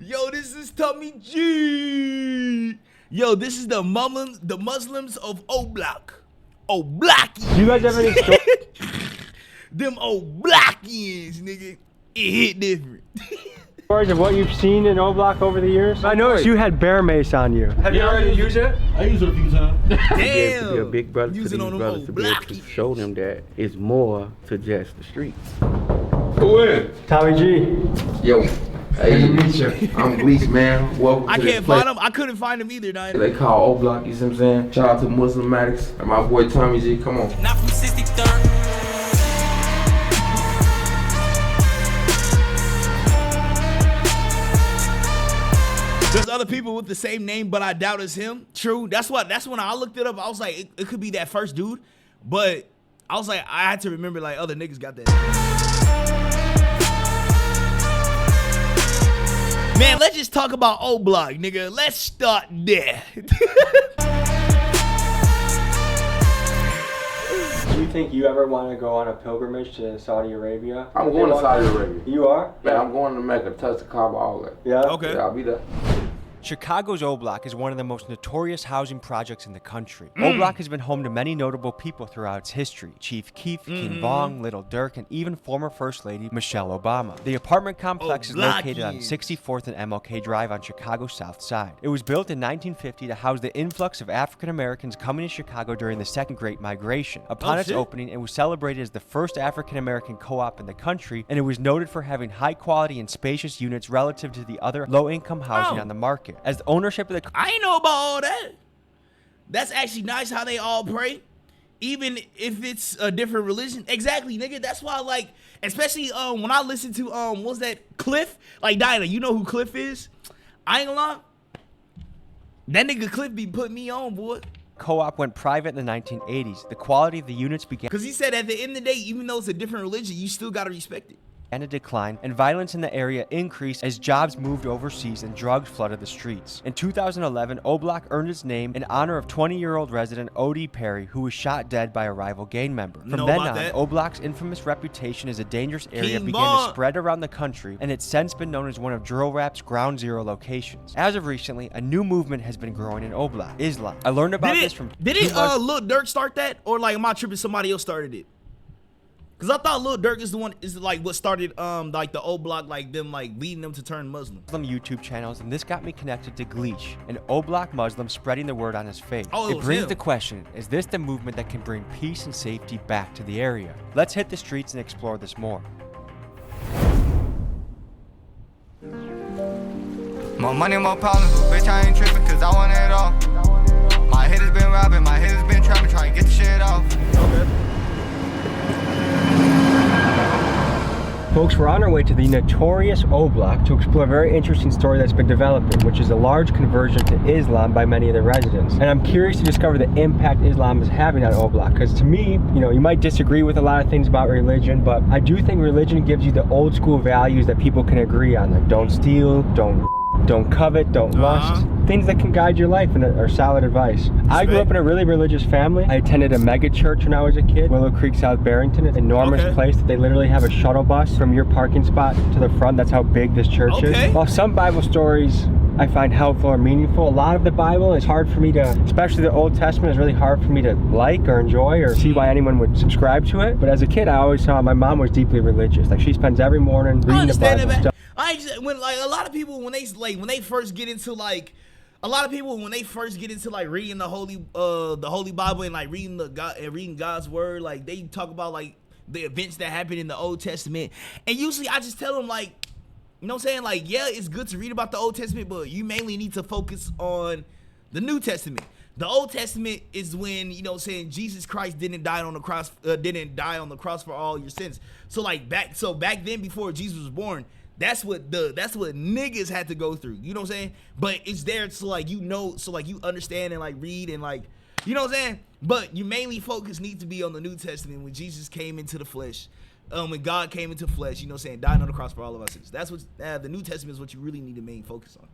Yo, this is Tommy G. Yo, this is the Muslims of O-Block. Oblockians. Do you guys have any stories? Them Oblockians, nigga. It hit different. Stories of what you've seen in O-Block over the years? I noticed you had bear mace on you. Have you already used it? I used it a few times. Damn. To be a big brother to Use it these on them brothers, to be able to Oblockians. show them that it's more to just the streets. Who is? Tommy G. Yo, Good to meet you. I'm Gleech, man. Welcome I to this can't place. find them. I couldn't find them either, Diana. They call O-Block, you see what I'm saying? Shout out to Muslim Addicts and my boy Tommy G, come on. Not from 63rd. There's other people with the same name, but I doubt it's him. True. That's when I looked it up. I was like, it could be that first dude, but I was like, I had to remember like other niggas got that. Man, let's just talk about O-Block, nigga. Let's start there. Do you think you ever want to go on a pilgrimage to Saudi Arabia? I'm going to Saudi Arabia. You are? Man, I'm going to Mecca, touch the Kaaba, all that. Yeah? Okay. Yeah, I'll be there. Chicago's O-Block is one of the most notorious housing projects in the country. O-Block has been home to many notable people throughout its history. Chief Keef, King Vong, Little Dirk, and even former First Lady Michelle Obama. The apartment complex is located on 64th and MLK Drive on Chicago's South Side. It was built in 1950 to house the influx of African Americans coming to Chicago during the Second Great Migration. Upon its opening, it was celebrated as the first African American co-op in the country, and it was noted for having high quality and spacious units relative to the other low-income housing on the market. As the ownership of the I ain't know about all that. That's actually nice how they all pray, even if it's a different religion. Exactly, nigga. That's why, like, especially when I listen to what's that, Cliff? Like, Diana, you know who Cliff is? I ain't gonna lie. That nigga Cliff be putting me on, boy. co-op went private in the 1980s. The quality of the units began Because he said at the end of the day, even though it's a different religion, you still gotta respect it. to decline, and violence in the area increased as jobs moved overseas and drugs flooded the streets. In 2011, O-Block earned its name in honor of 20-year-old resident O.D. Perry, who was shot dead by a rival gang member. From then on, O-Block's infamous reputation as a dangerous area began to spread around the country, and it's since been known as one of drill rap's ground zero locations. As of recently, a new movement has been growing in O-Block, Islam. I learned about this from... Did Lil Durk start that? Or like, am I tripping, somebody else started it? Cause I thought Lil Durk is like what started like the O-Block, like them like leading them to turn Muslim. YouTube channels, and this got me connected to Gleech, an O-Block Muslim spreading the word on his faith. It brings the question, is this the movement that can bring peace and safety back to the area? Let's hit the streets and explore this more. More money, more problems, but bitch, I ain't tripping cause I want it all. My head has been robbing, my head has been trapping, trying to get the shit off. Folks, we're on our way to the notorious O-Block to explore a very interesting story that's been developing, which is a large conversion to Islam by many of the residents. And I'm curious to discover the impact Islam is having on O-Block, because to me, you know, you might disagree with a lot of things about religion, but I do think religion gives you the old school values that people can agree on, like don't steal, don't covet, don't lust, things that can guide your life and are solid advice. I grew up in a really religious family. I attended a mega church when I was a kid, Willow Creek, South Barrington, an enormous place that they literally have a shuttle bus from your parking spot to the front. That's how big this church is. While some Bible stories I find helpful or meaningful, a lot of the Bible is hard for me to, especially the Old Testament, is really hard for me to like or enjoy or see why anyone would subscribe to it. But as a kid, I always saw my mom was deeply religious. Like she spends every morning reading the Bible stuff. I just, when like a lot of people when they first get into like reading the Holy Bible and like reading God's word, like they talk about like the events that happened in the Old Testament, and usually I just tell them like, you know what I'm saying, like, yeah, it's good to read about the Old Testament, but you mainly need to focus on the New Testament. The Old Testament is when, you know what I'm saying, Jesus Christ didn't die on the cross for all your sins. So back then, before Jesus was born, that's what niggas had to go through. You know what I'm saying? But it's there so like you know, so like you understand and like read and like, you know what I'm saying? But your mainly focus needs to be on the New Testament when Jesus came into the flesh. When God came into flesh, you know what I'm saying, died on the cross for all of us. That's what the New Testament is what you really need to main focus on.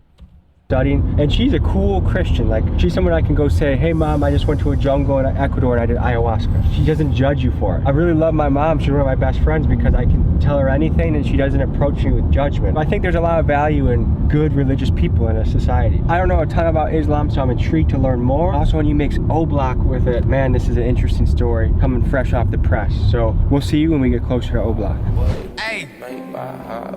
studying, and she's a cool Christian. Like, she's someone I can go say, hey mom, I just went to a jungle in Ecuador and I did ayahuasca. She doesn't judge you for it. I really love my mom. She's one of my best friends because I can tell her anything and she doesn't approach me with judgment. I think there's a lot of value in good religious people in a society. I don't know a ton about Islam, so I'm intrigued to learn more. Also, when you mix O-Block with it, man, this is an interesting story coming fresh off the press. So we'll see you when we get closer to O-Block. Hey,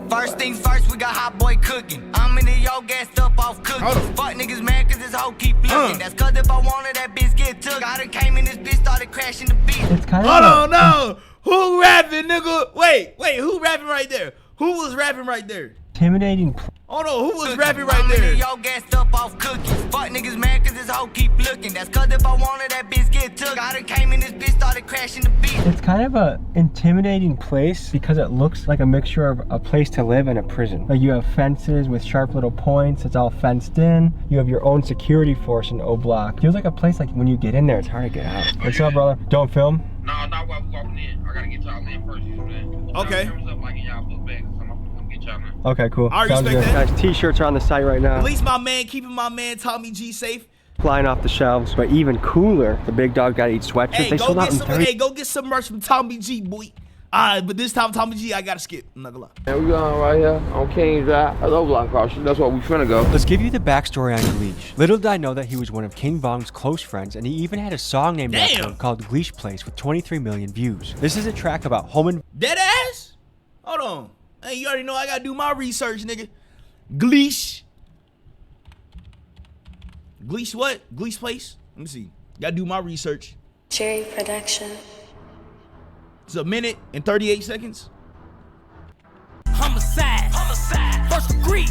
first things first, we got hot boy cooking. I'm in the yo gassed up off cooking. Fuck niggas mad cause this hoe keep looking. That's cause if I wanted that bitch get took. I done came in this bitch, started crashing the beat. It's kind of Hold on, no. Who rapping, nigga? Wait, who rapping right there? Who was rapping right there? intimidating. Hold on, who was rapping right there? I'm in the yo gassed up off cooking. Fuck niggas mad cause this hoe keep looking. That's cause if I wanted that bitch get took. I done came in this bitch, started crashing the beat. It's kind of a intimidating place because it looks like a mixture of a place to live and a prison. Like, you have fences with sharp little points. It's all fenced in. You have your own security force in O Block. Feels like a place like when you get in there, it's hard to get out. What's up, brother? Don't film? No, not while we walking in. I gotta get y'all in first, you know what I'm saying? Okay. Up like in y'all book bag, so I'm gonna come get y'all now. Okay, cool. I Sounds respect good. that. Guys, t-shirts are on the site right now. At least my man, keeping my man Tommy G safe. Flying off the shelves. But even cooler, the big dog gotta eat sweatshirts. Hey, They go sold out get in some. 30. Hey, go get some merch from Tommy G, boy. But this time Tommy G, I gotta skip. I'm not gonna lie. And we going right here on King's Drive. That's O-Block caution. That's where we finna go. Let's give you the backstory on Gleesh. Little did I know that he was one of King Vong's close friends, and he even had a song named after him called Gleesh Place with 23 million views. This is a track about home and Dead ass? Hold on. Hey, you already know I gotta do my research, nigga. Gleesh. Gleesh what? Gleesh Place? Let me see. Gotta do my research. Cherry Production. It's a minute and 38 seconds. Homicide. First degree.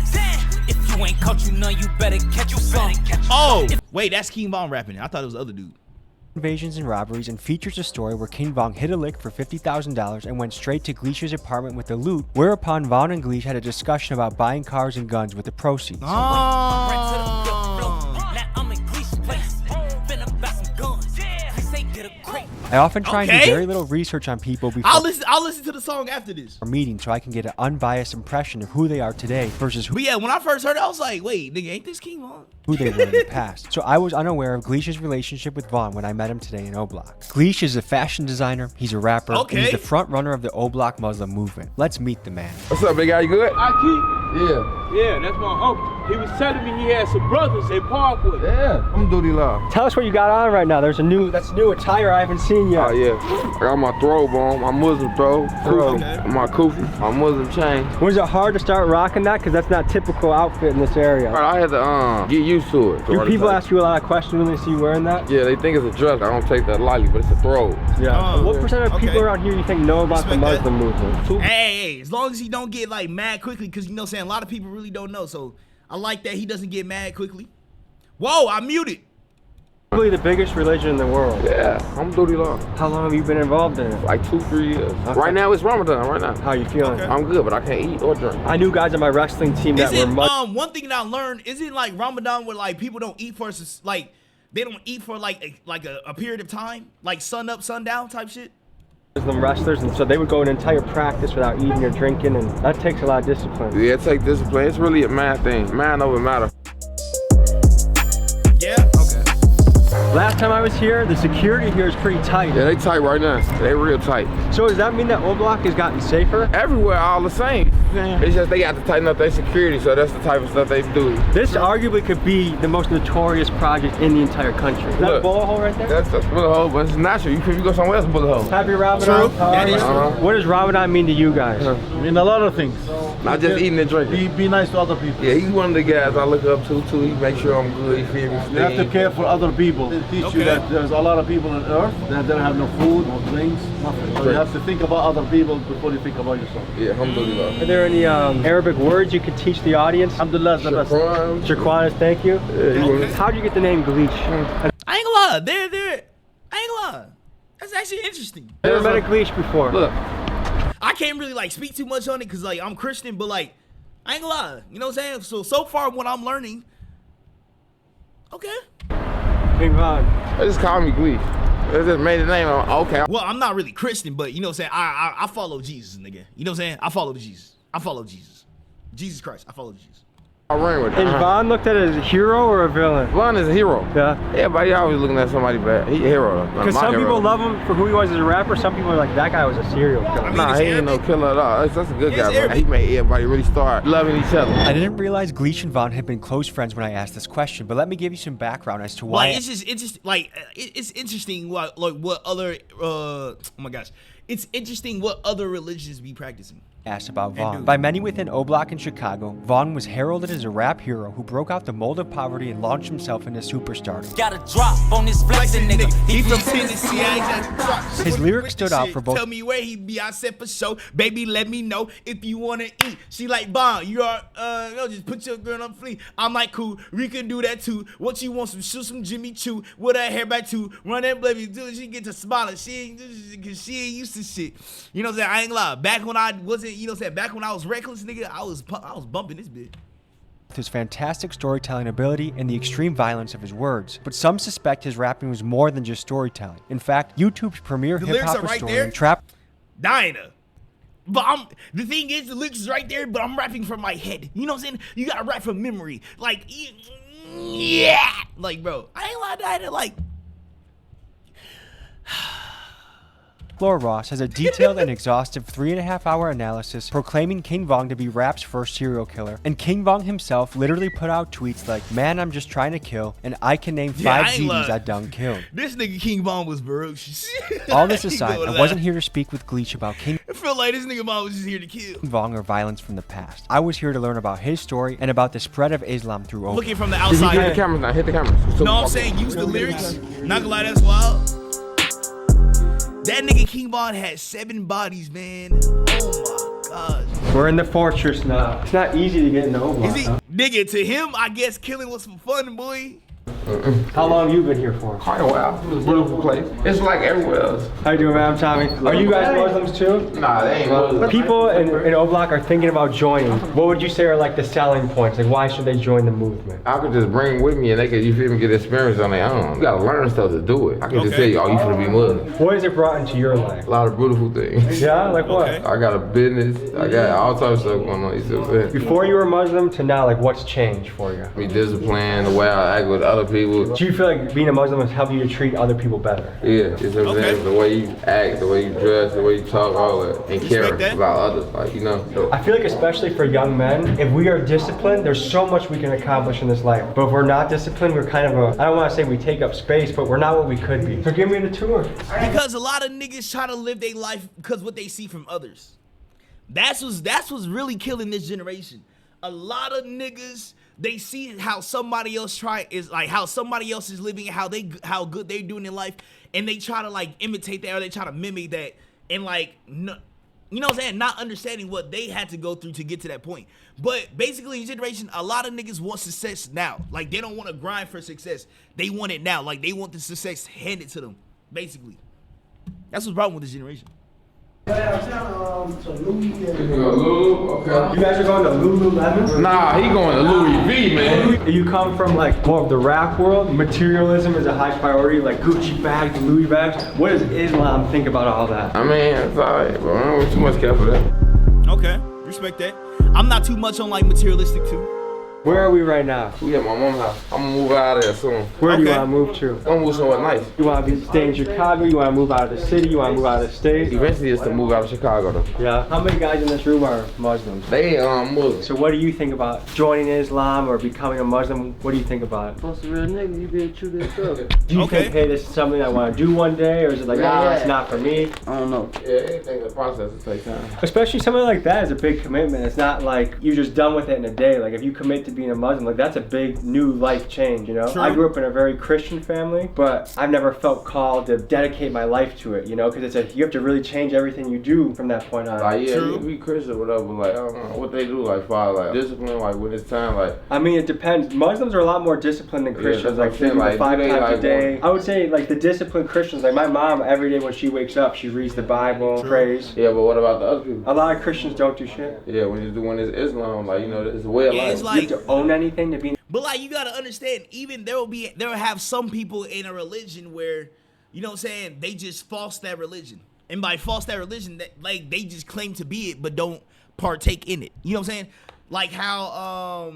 If you ain't caught you none, you better catch you some. Oh, wait, that's King Von rapping it. I thought it was the other dude. invasions and robberies, and features a story where King Vong hit a lick for $50,000 and went straight to Gleesh's apartment with the loot, whereupon Vaughn and Gleesh had a discussion about buying cars and guns with the proceeds. I often try and do very little research on people before I'll listen to the song after this. our meeting so I can get an unbiased impression of who they are today versus But yeah, when I first heard it, I was like, wait, nigga, ain't this King Von? who they were in the past. So I was unaware of Gleesh's relationship with Vaughn when I met him today in O-Block. Gleesh is a fashion designer, he's a rapper, and he's the front runner of the O-Block Muslim movement. Let's meet the man. What's up, big guy? You good? Aki? Yeah. Yeah, that's my uncle. He was telling me he had some brothers in Parkwood. Yeah. I'm Duty Law. Tell us what you got on right now. That's new attire I haven't seen yet. Oh, yeah. I got my throw on, my Muslim throw, my kufi, my Muslim chain. Was it hard to start rocking that? Because that's not typical outfit in this area. I had to get used to it. Do people ask you a lot of questions when they see you wearing that? Yeah, they think it's a dress. I don't take that lightly, but it's a throw. Yeah. What percent of people around here you think know about the Muslim movement? Hey, as long as he don't get like mad quickly, because you know what I'm saying, a lot of people really don't know. So I like that he doesn't get mad quickly. Whoa, I muted. Probably the biggest religion in the world. Yeah, I'm Duty Law. How long have you been involved in it? Like 2-3 years. Okay. Right now it's Ramadan. Right now. How you feeling? I'm good, but I can't eat or drink. I knew guys on my wrestling team that Is were it, one thing that I learned, is it like Ramadan where like people don't eat for like they don't eat for like a period of time, like sun up, sun down type shit? Muslim wrestlers, and so they would go an entire practice without eating or drinking, and that takes a lot of discipline. Yeah, take discipline. It's really a man thing. Man over matter. Yeah. Okay. Last time I was here, the security here is pretty tight. Yeah, they tight right now. They real tight. So does that mean that O-Block has gotten safer? Everywhere all the same. It's just they got to tighten up their security, so that's the type of stuff they do. This arguably could be the most notorious project in the entire country. Is that a Look, bullet hole right there? That's a bullet hole, but it's natural. You can go somewhere else and bullet hole. Happy Ramadan. True. That is true. What does Ramadan mean to you guys? I mean, a lot of things. Not just eating and drinking. Be nice to other people. Yeah, he's one of the guys I look up to too. He makes sure I'm good. He feed me. You have to care for other people. They teach you that there's a lot of people on earth that don't have no food, no drinks, nothing. So you have to think about other people before you think about yourself. Yeah, alhamdulillah. Are there any Arabic words you could teach the audience? Alhamdulillah is the best. Shukran, thank you. How did you get the name Gleesh? I ain't gonna lie, I ain't gonna lie. That's actually interesting. Never met a Gleesh before. Look. I can't really like speak too much on it because like I'm Christian, but like I ain't gonna lie, you know what I'm saying? So far what I'm learning, okay. King Von. They just call me Glee. They just made the name. Okay. Well, I'm not really Christian, but you know what I'm saying? I follow Jesus, nigga. You know what I'm saying? I follow Jesus. I follow Jesus. Jesus Christ. I follow Jesus. I ran with it. Is Von looked at as a hero or a villain? Von is a hero. Yeah. Everybody always looking at somebody bad. He a hero though. Because some people love him for who he was as a rapper. Some people are like, that guy was a serial killer. I mean, Nah, he ain't no killer at all. That's a good guy, man. He made everybody really start loving each other. I didn't realize Gleesh and Von had been close friends when I asked this question, but let me give you some background as to why. Like, it's interesting what other oh my gosh, it's interesting what other religions be practicing. Asked about Von. By many within O Block in Chicago, Von was heralded as a rap hero who broke out the mold of poverty and launched himself into superstardom. Got a drop on this flexing nigga. He from Tennessee. I ain't got to drop. His lyrics stood out for both. Tell me where he be. I said for sure. Baby, let me know if you wanna eat. She like, Bon, you are just put your girl on fleek. I'm like, cool, we can do that too. What you want, some Jimmy Choo with her hair back too. Run that baby, do she get to smiling. She ain't used to shit. You know what I'm saying? I ain't lie. Back when I wasn't, you know what I'm saying, back when I was reckless, nigga, I was bumping this bitch. His fantastic storytelling ability and the extreme violence of his words. But some suspect his rapping was more than just storytelling. In fact, YouTube's premier hip-hop historian, Trap Dinah. But the thing is, the lyrics is right there, but I'm rapping from my head. You know what I'm saying? You gotta rap from memory. Like, yeah. Like, bro, I ain't lying, Dinah. Like, Laura Ross has a detailed and exhaustive 3.5-hour analysis proclaiming King Von to be rap's first serial killer. And King Von himself literally put out tweets like, man, I'm just trying to kill, and I can name 5 GDs I done killed. This nigga King Von was ferocious. All this aside, I wasn't here to speak with Gleesh about King I feel like this nigga Von was just here to kill. Von or violence from the past. I was here to learn about his story and about the spread of Islam through O Block. Looking from the outside. Hit the cameras now, hit the cameras. No, I'm saying use the lyrics. Not gonna lie, that's wild. That nigga King Von had 7 bodies, man. Oh my gosh. We're in the fortress now. It's not easy to get into O Block. Is he, nigga, to him, I guess killing was for fun, boy. How long have you been here for? Quite a while. It's a beautiful place. It's like everywhere else. How you doing, man? I'm Tommy. Are you guys Muslims too? Nah, they ain't Muslims. People in O Block are thinking about joining. What would you say are like the selling points? Like, why should they join the movement? I could just bring with me and they could, you feel me, get experience on their own. You gotta learn stuff to do it. I can just tell you, oh, you finna be Muslim. What has it brought into your life? A lot of beautiful things. Yeah, like what? I got a business. I got all types of stuff going on. You see what I'm saying? Before you were Muslim to now, like what's changed for you? Be disciplined, the way I act with other people. Do you feel like being a Muslim has helped you to treat other people better? Yeah, you see what I'm saying? The way you act, the way you dress, the way you talk, all that. And care about others, like, you know. So. I feel like especially for young men, if we are disciplined, there's so much we can accomplish in this life. But if we're not disciplined, we're kind of I don't want to say we take up space, but we're not what we could be. So give me the tour. Because a lot of niggas try to live their life because what they see from others. That's what's really killing this generation. A lot of niggas, they see how somebody else how somebody else is living, how good they're doing in life, and they try to like imitate that, or they try to mimic that, and like no, you know what I'm saying, not understanding what they had to go through to get to that point. But basically in this generation, a lot of niggas want success now. Like they don't want to grind for success. They want it now. Like they want the success handed to them. Basically. That's what's wrong with this generation. You guys are going to Lululemon? Nah, he going to Louis V, man. You come from like more of the rap world. Materialism is a high priority, like Gucci bags, Louis bags. What does Islam think about all that? I mean, it's alright, bro. I don't want too much care for that. Okay, respect that. I'm not too much on like materialistic too. Where are we right now? We at my mom's house. I'm gonna move out of there soon. Where do you want to move to? I'm gonna move somewhere nice. You want to stay in Chicago? You want to move out of the city? You want to move out of the state? Eventually, it's to move out of Chicago, though. Yeah. How many guys in this room are Muslims? They Muslims. So what do you think about joining Islam or becoming a Muslim? What do you think about it? That's a real nigga, you better chew this up. Do you think, hey, this is something I want to do one day, or is it like, nah, it's not for me? I don't know. Yeah, anything, the process will take time. Especially something like that is a big commitment. It's not like you're just done with it in a day. Like if you commit to being a Muslim, like that's a big new life change, you know? True. I grew up in a very Christian family, but I've never felt called to dedicate my life to it, you know? Because you have to really change everything you do from that point on. Like, yeah, you be Christian or whatever, like, I don't know what they do, like, follow, like, discipline, like, when it's time, like. I mean, it depends. Muslims are a lot more disciplined than Christians, like, they do like 5 times a day. Like, I would say, like, the disciplined Christians, like, my mom, every day when she wakes up, she reads the Bible, prays. Yeah, but what about the other people? A lot of Christians don't do shit. Yeah, when it's Islam, like, you know, it's a way of life. It's like, you have to own anything to be. But like, you gotta understand, even there will have some people in a religion where, you know what I'm saying, they just false that religion. And by false that religion, that like they just claim to be it but don't partake in it. You know what I'm saying? Like how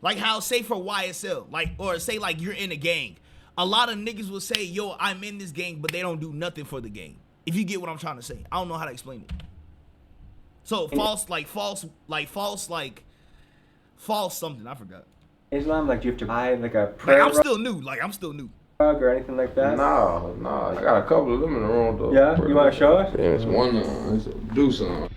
Like how, say for YSL, like, or say like you're in a gang. A lot of niggas will say, yo, I'm in this gang, but they don't do nothing for the gang. If you get what I'm trying to say. I don't know how to explain it. So false something, I forgot. Islam, like, do you have to buy like a prayer Like, I'm still new. rug or anything like that? No. I got a couple of them in the room though. Yeah? You want to show us? Yeah, it's one it's a do something.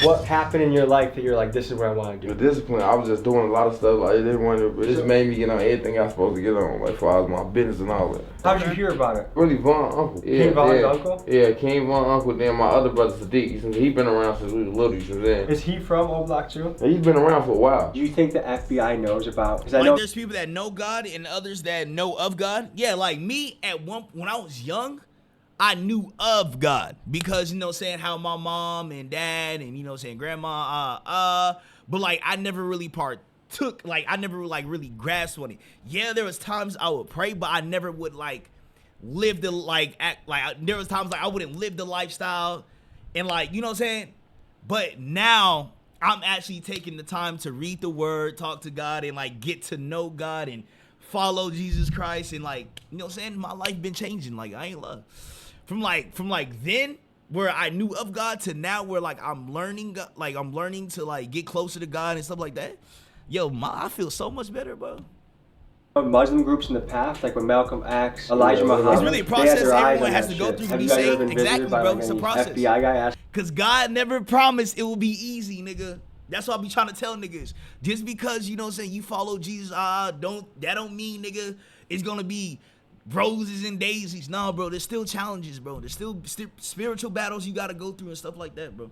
What happened in your life that you're like, this is what I want to do? The discipline, I was just doing a lot of stuff. Like, it didn't want to, it just made me get on everything I was supposed to get on, like, as far as my business and all that. How'd you hear about it? Really, Von uncle. Yeah, King Von's uncle? Yeah, King Von uncle. Then my other brother Sadiq. He been around since we was little. You know what I'm saying? Is he from O Block too? He's been around for a while. Do you think the FBI knows about? Cause I Like know there's people that know God and others that know of God. Yeah, like me when I was young, I knew of God because, you know what I'm saying, how my mom and dad and, you know what I'm saying, grandma, but like I never really partook, like I never like really grasped on it. Yeah, there was times I would pray, but I never would like live the like act like there was times like I wouldn't live the lifestyle and like, you know what I'm saying? But now I'm actually taking the time to read the word, talk to God, and like get to know God and follow Jesus Christ, and like, you know what I'm saying, my life been changing. Like I ain't love from like then where I knew of God to now where like I'm learning to like get closer to God and stuff like that. Yo, I feel so much better, bro. Muslim groups in the past, like when Malcolm X, Elijah Muhammad. It's really a process everyone has to go through to be saved. Exactly, bro. It's a process. FBI guy asked. Cause God never promised it will be easy, nigga. That's what I be trying to tell niggas. Just because, you know what I'm saying, you follow Jesus, that don't mean, nigga, it's gonna be roses and daisies. Nah, bro, there's still challenges, bro. There's still spiritual battles you gotta go through and stuff like that, bro.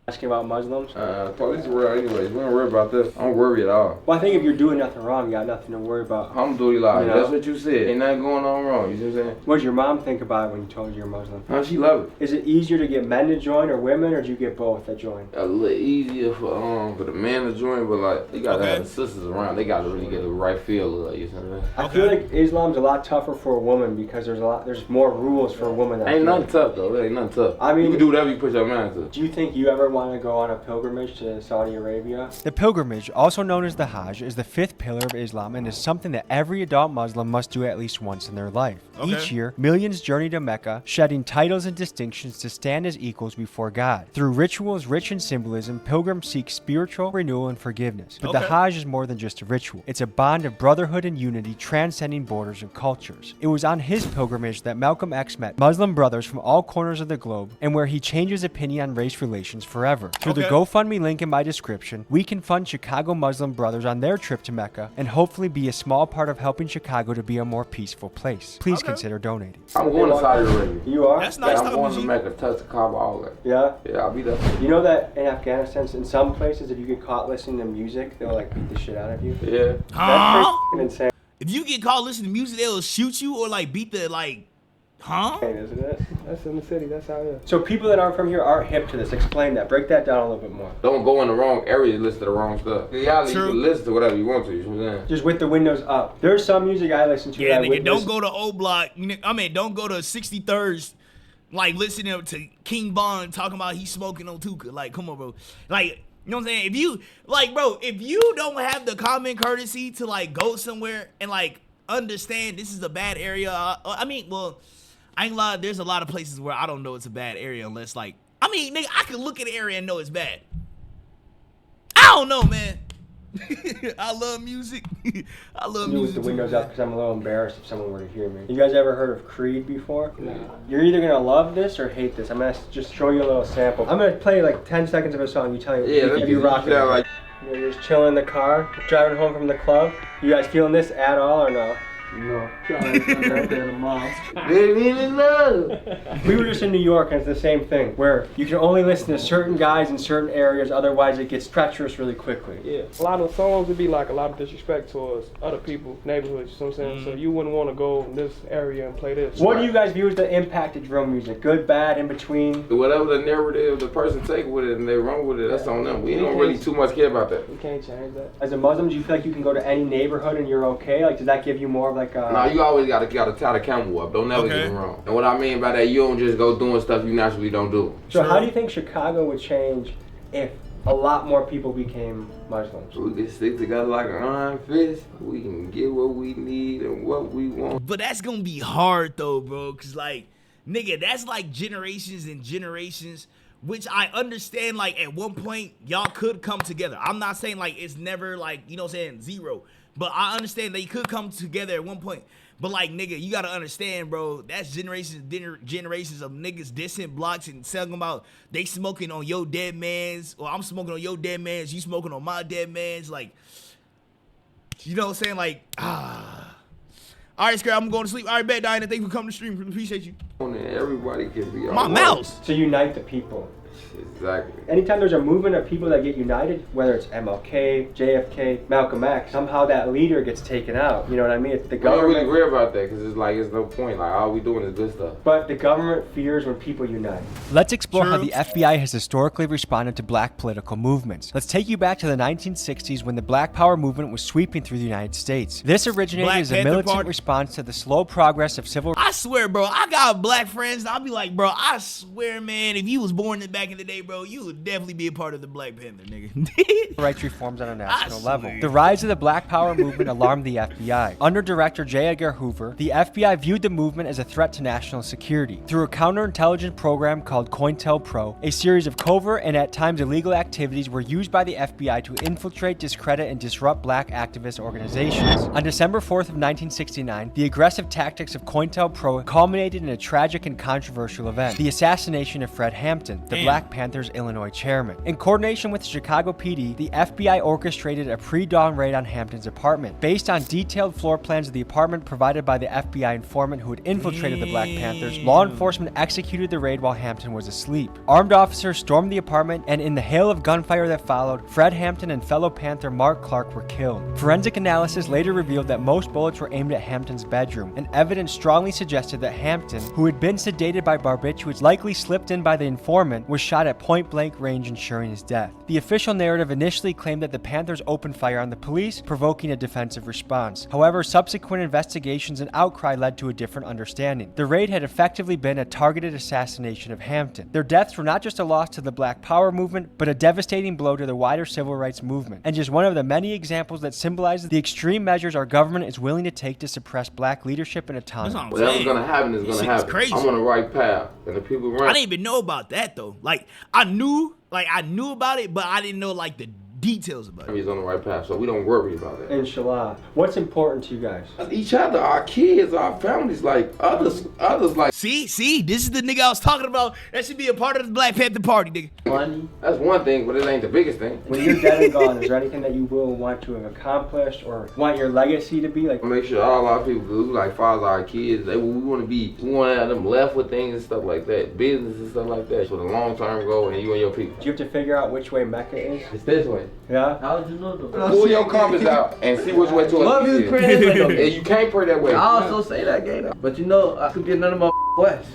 Asking about Muslims? Police are real anyways. We don't worry about this. I don't worry at all. Well, I think if you're doing nothing wrong, you got nothing to worry about. Alhamdulillah. You know? That's what you said. Ain't nothing going on wrong. You see what I'm saying? What did your mom think about it when you told her you're Muslim? She love it. Is it easier to get men to join or women, or do you get both that join? A little easier for the man to join, but like, you gotta have the sisters around. They gotta really get the right feel of it. You know what I'm saying? I feel like Islam's a lot tougher for a woman because there's more rules for a woman. Ain't nothing tough though. There ain't nothing tough. I mean, you can do whatever you put your mind to. Do you think you ever want to go on a pilgrimage to Saudi Arabia? The pilgrimage, also known as the Hajj, is the fifth pillar of Islam and is something that every adult Muslim must do at least once in their life. Each year, millions journey to Mecca, shedding titles and distinctions to stand as equals before God. Through rituals rich in symbolism, pilgrims seek spiritual renewal and forgiveness. But the Hajj is more than just a ritual. It's a bond of brotherhood and unity transcending borders and cultures. It was on his pilgrimage that Malcolm X met Muslim brothers from all corners of the globe and where he changed his opinion on race relations forever. Through the GoFundMe link in my description, we can fund Chicago Muslim brothers on their trip to Mecca and hopefully be a small part of helping Chicago to be a more peaceful place. Please consider donating. I'm going to Saudi Arabia. You are? That's nice. I'm going to Mecca, touch the Kaaba, all that. Yeah? Yeah, I'll be there. You know that in Afghanistan, in some places, if you get caught listening to music, they'll like beat the shit out of you. Yeah. That's pretty insane. If you get caught listening to music, they'll shoot you or like beat the like, Isn't it? That's in the city. That's how it is. So people that aren't from here aren't hip to this. Explain that. Break that down a little bit more. Don't go in the wrong area and listen to the wrong stuff. In reality, you can listen to whatever you want to. You know what I'm saying? Just with the windows up. There's some music I listen to. yeah, that nigga, don't go to O Block. I mean, don't go to 63rd, like listening to King Bond talking about he's smoking on Tuka. Like, come on, bro. Like, you know what I'm saying? If you, like, bro, if you don't have the common courtesy to like go somewhere and like understand this is a bad area, I mean, well, I ain't lie, there's a lot of places where I don't know it's a bad area unless like, I mean, nigga, I can look at the area and know it's bad. I don't know, man. I love music. I love music. With the windows up because I'm a little embarrassed if someone were to hear me. You guys ever heard of Creed before? No. You're either gonna love this or hate this. I'm gonna just show you a little sample. I'm gonna play like 10 seconds of a song. You tell me if you rock it. Like, you're just chilling in the car, driving home from the club. You guys feeling this at all or no? No. We were just in New York and it's the same thing where you can only listen to certain guys in certain areas, otherwise it gets treacherous really quickly. Yeah, a lot of songs would be like a lot of disrespect towards other people, neighborhoods, you know what I'm saying? So you wouldn't want to go in this area and play this. What do you guys view as the impact of drill music? Good, bad, in between? Whatever the narrative the person take with it and they run with it, that's on them. We don't really too much care about that. We can't change that. As a Muslim, do you feel like you can go to any neighborhood and you're okay? Like, does that give you more of like Nah, you always gotta tie the camel up. Don't never get me wrong. And what I mean by that, you don't just go doing stuff you naturally don't do. So how do you think Chicago would change if a lot more people became Muslims. We can stick together like an iron fist. We can get what we need and what we want. But that's gonna be hard though, bro. Cause like, nigga, that's like generations and generations. Which I understand, like, at one point, y'all could come together. I'm not saying, like, it's never, like, you know what I'm saying, zero. But I understand they could come together at one point. But, like, nigga, you gotta understand, bro, that's generations of niggas dissing blocks and telling about they smoking on your dead man's, or I'm smoking on your dead man's, you smoking on my dead man's. Like, you know what I'm saying? Like, All right, Scrap, I'm going to sleep. All right, bet, Diana. Thank you for coming to stream. Appreciate you. Everybody can be my mouse. To unite the people. Exactly. Anytime there's a movement of people that get united, whether it's MLK, JFK, Malcolm X, somehow that leader gets taken out. You know what I mean? It's the government. I don't really worry about that because it's like, it's no point. Like, all we doing is good stuff. But the government fears when people unite. Let's explore how the FBI has historically responded to black political movements. Let's take you back to the 1960s when the Black Power movement was sweeping through the United States. This originated as a militant response to the slow progress of civil rights. I swear, bro, I got black friends. I'll be like, bro, I swear, man, if you was born back in the day, bro, you would definitely be a part of the Black Panther, nigga. Rights reforms on a national level. The rise of the Black Power movement alarmed the FBI. Under Director J. Edgar Hoover, the FBI viewed the movement as a threat to national security. Through a counterintelligence program called COINTELPRO, a series of covert and at times illegal activities were used by the FBI to infiltrate, discredit, and disrupt black activist organizations. On December 4th of 1969, the aggressive tactics of COINTELPRO culminated in a tragic and controversial event, the assassination of Fred Hampton, the Black Panthers' Illinois chairman. In coordination with the Chicago PD, the FBI orchestrated a pre-dawn raid on Hampton's apartment. Based on detailed floor plans of the apartment provided by the FBI informant who had infiltrated the Black Panthers, law enforcement executed the raid while Hampton was asleep. Armed officers stormed the apartment, and in the hail of gunfire that followed, Fred Hampton and fellow Panther Mark Clark were killed. Forensic analysis later revealed that most bullets were aimed at Hampton's bedroom, and evidence strongly suggested that Hampton, who had been sedated by barbiturates likely slipped in by the informant, was shot at point-blank range, ensuring his death. The official narrative initially claimed that the Panthers opened fire on the police, provoking a defensive response. However, subsequent investigations and outcry led to a different understanding. The raid had effectively been a targeted assassination of Hampton. Their deaths were not just a loss to the Black Power movement, but a devastating blow to the wider civil rights movement, and just one of the many examples that symbolizes the extreme measures our government is willing to take to suppress black leadership and autonomy. Whatever's gonna happen is gonna happen. Crazy. I'm on the right path, and the people around. I didn't even know about that though. Like I knew about it, but I didn't know like the details about it. He's on the right path, so we don't worry about it. Inshallah. What's important to you guys? Each other, our kids, our families, like others like. See, this is the nigga I was talking about. That should be a part of the Black Panther party, nigga. Money. That's one thing, but it ain't the biggest thing. When you're dead and gone, is there anything that you will want to have accomplished or want your legacy to be? Like, make sure all our people do, like father our kids. We want to have them left with things and stuff like that, business and stuff like that. For the long term goal, and you and your people. Do you have to figure out which way Mecca is? It's this way. Yeah. How would you know though? Pull your compass out and see which way to Love you pray this way though. Yeah, you can't pray that way. I also say that game, but you know I could get none of my west.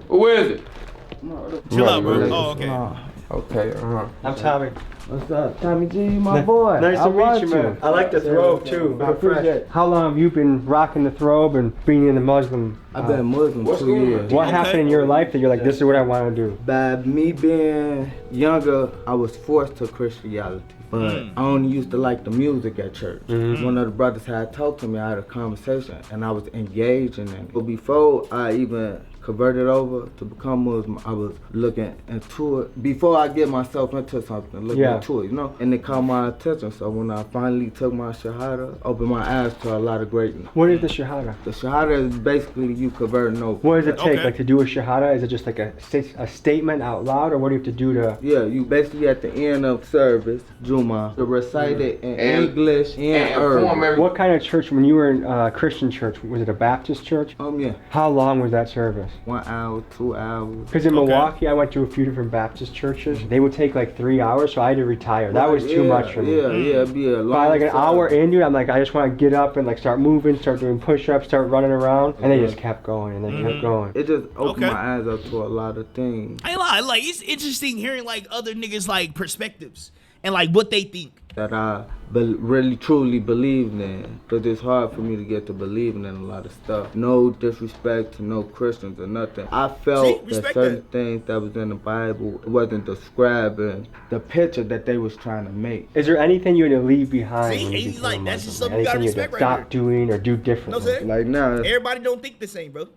Who is it? Chill out, bro. Oh, okay. Okay, I'm Tommy. What's up, Tommy G, my boy? Nice to meet you, man. I like the throbe too. I appreciate it. How long have you been rocking the throbe and being in the Muslim? I've been Muslim 2 years. What happened in your life that you're like, this is what I want to do? By me being younger, I was forced to Christianity. But I only used to like the music at church. One of the brothers had talked to me, I had a conversation, and I was engaged in it. But before I even converted over to become Muslim, I was looking into it. Before I get myself into something, looking into it, you know? And it caught my attention. So when I finally took my Shahada, opened my eyes to a lot of greatness. What is the Shahada? The Shahada is basically you converting over. What does it take, like to do a Shahada? Is it just like a statement out loud, or what do you have to do to? Yeah, you basically at the end of service, Juma, to recite it in English and Arabic. What kind of church, when you were in Christian church, was it a Baptist church? Yeah. How long was that service? 1 hour, 2 hours. Because in Milwaukee, I went to a few different Baptist churches. They would take like 3 hours, so I had to retire. That was too much for me. Yeah, it'd be a long By like an hour into it, I'm like, I just want to get up and like start moving, start doing push-ups, start running around, and they just kept going and they kept going. It just opened my eyes up to a lot of things. I ain't lie, like it's interesting hearing like other niggas like perspectives and like what they think. that I really truly believed in. Because it's hard for me to get to believing in a lot of stuff. No disrespect to no Christians or nothing. I felt that certain things that was in the Bible wasn't describing the picture that they was trying to make. Is there anything you had to leave behind? See, like that's just something you gotta respect right stop doing or do differently? Like now, everybody don't think the same, bro.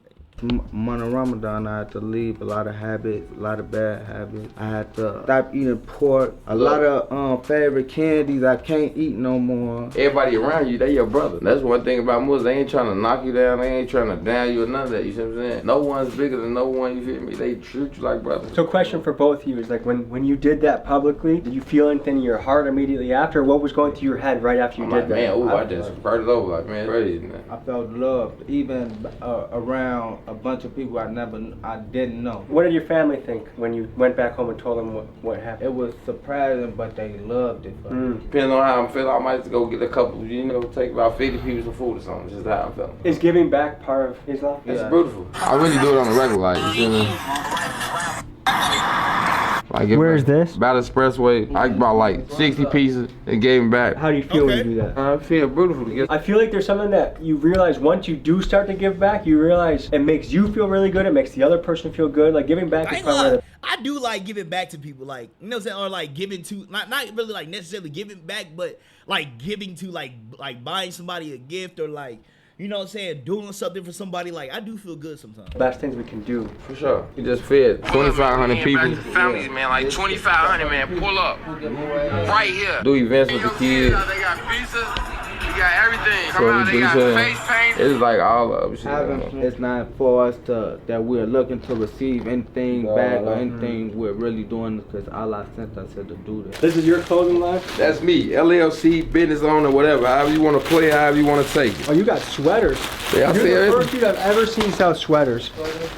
Month of Ramadan, I had to leave a lot of habits, a lot of bad habits. I had to stop eating pork. A lot of favorite candies I can't eat no more. Everybody around you, they your brother. That's one thing about Muslims. They ain't trying to knock you down. They ain't trying to down you or none of that. You see what I'm saying? No one's bigger than no one. You feel me? They treat you like brothers. So, question for both of you is like, when you did that publicly, did you feel anything in your heart immediately after? What was going through your head right after you did that? Man, I just started over like, man, crazy, man. I felt loved, even around a bunch of people I didn't know. What did your family think when you went back home and told them what happened? It was surprising, but they loved it. Depending on how I'm feeling, I might just go get a couple, take about 50 people some food or something. Just how I'm feeling. Is giving back part of Islam? It's beautiful. I really do it on the regular, like, you feel me? Like where's this? About Expressway. I bought like 60 pieces and gave them back. How do you feel when you do that? I feel beautiful to get. I feel like there's something that you realize once you do start to give back, you realize it makes you feel really good. It makes the other person feel good. Like giving back is probably I do like giving back to people, like, you know what I'm saying, or like giving to, not really like necessarily giving back, but like giving to like buying somebody a gift or like, you know what I'm saying, doing something for somebody. Like, I do feel good sometimes. Best things we can do. For sure. You just fed 2,500 people. Families, man, like 2,500, man, pull up. Right here. Do events with the kids. They got pizzas. You got everything. Come out, they got face paint. It's like all of it. It's not for us that we're looking to receive anything back or anything. We're really doing this because Allah sent us here to do this. This is your clothing line? That's me. LLC, business owner, whatever. However you want to play, however you want to take it. Oh, you got sweaters. Yeah, You're the first dude I've ever seen sell sweaters.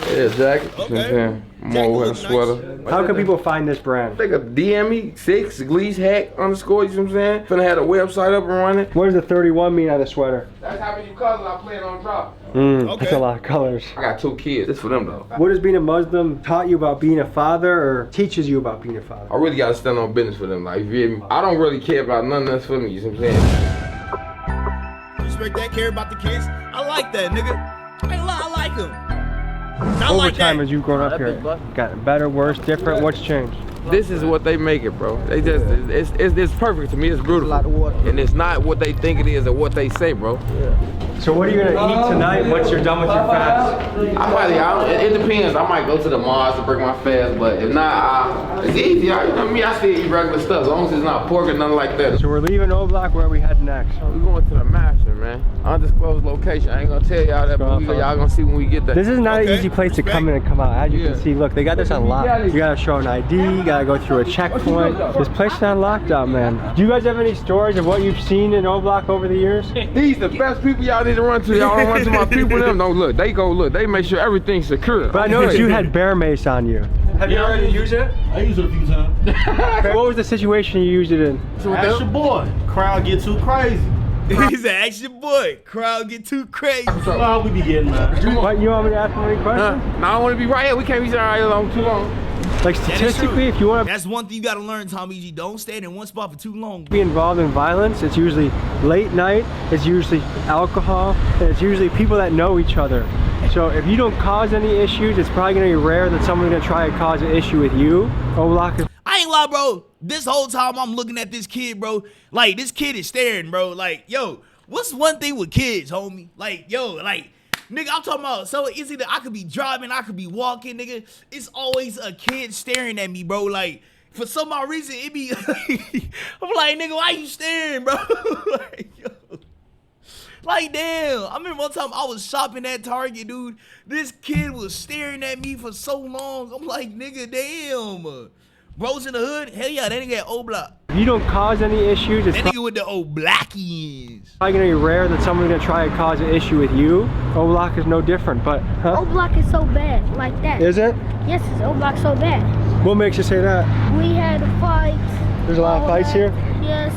Yeah, jacket. Okay. More with a sweater. How can people find this brand? They could DM me, 6 Glees Hack _, you see what I'm saying? Finna have a website up and running. What does the 31 mean on the sweater? That's how many colors I plan on dropping. That's a lot of colors. I got 2 kids. It's for them though. What has being a Muslim taught you about being a father or teaches you about being a father? I really gotta stand on business for them. Like, you feel me? I don't really care about nothing that's for me, you see what I'm saying? Respect that, care about the kids. I like that, nigga. I like them. Over time as you've grown up here, gotten better, worse, different, what's changed? This is what they make it, bro. They just, it's perfect to me. It's beautiful. And it's not what they think it is or what they say, bro. So what are you gonna eat tonight once you're done with your fast? It depends. I might go to the mall to break my fast, but if not, it's easy. You know me, I still eat regular stuff as long as it's not pork or nothing like that. So we're leaving O Block. Where are we heading next? We're going to the master, man. Undisclosed location. I ain't gonna tell y'all that, but y'all gonna see when we get there. This is not an easy place to come in and come out. As you can see, look, they got this on lock. You gotta show an ID, you gotta go through a checkpoint. This place is on lockdown, man. Do you guys have any stories of what you've seen in O Block over the years? These the best people y'all need to run to. Y'all don't run to my people. Them don't look. They go look. They make sure everything's secure. But I noticed you had bear mace on you. Have you already used it? I used it a few times. What was the situation you used it in? Ask your boy. Crowd get too crazy. He's an action boy. Crowd get too crazy. Well, we be getting What, you want me to ask him any questions? No, I want to be right here. We can't be right here long too long. Like statistically, if you want to that's one thing you got to learn, Tommy G. Don't stand in one spot for too long. Be involved in violence, it's usually late night, it's usually alcohol, and it's usually people that know each other. So if you don't cause any issues, it's probably going to be rare that someone's going to try to cause an issue with you. I ain't lie, bro. This whole time I'm looking at this kid, bro. Like, this kid is staring, bro. Like, yo, what's one thing with kids, homie? Like, yo, like, nigga, I'm talking about, so it's either I could be driving, I could be walking, nigga. It's always a kid staring at me, bro. Like, for some odd reason, it be, I'm like, nigga, why you staring, bro? Like, yo. Like, damn. I remember one time I was shopping at Target, dude. This kid was staring at me for so long. I'm like, nigga, damn. Bros in the hood? Hell yeah, that nigga at O Block. If you don't cause any issues, it's that nigga with the OBLOCKIANS. Probably gonna be rare that someone's gonna try to cause an issue with you. O Block is no different, but O Block is so bad, like that. Is it? Yes, it's O Block so bad. What makes you say that? We had a fight. There's a lot of fights here? Yes.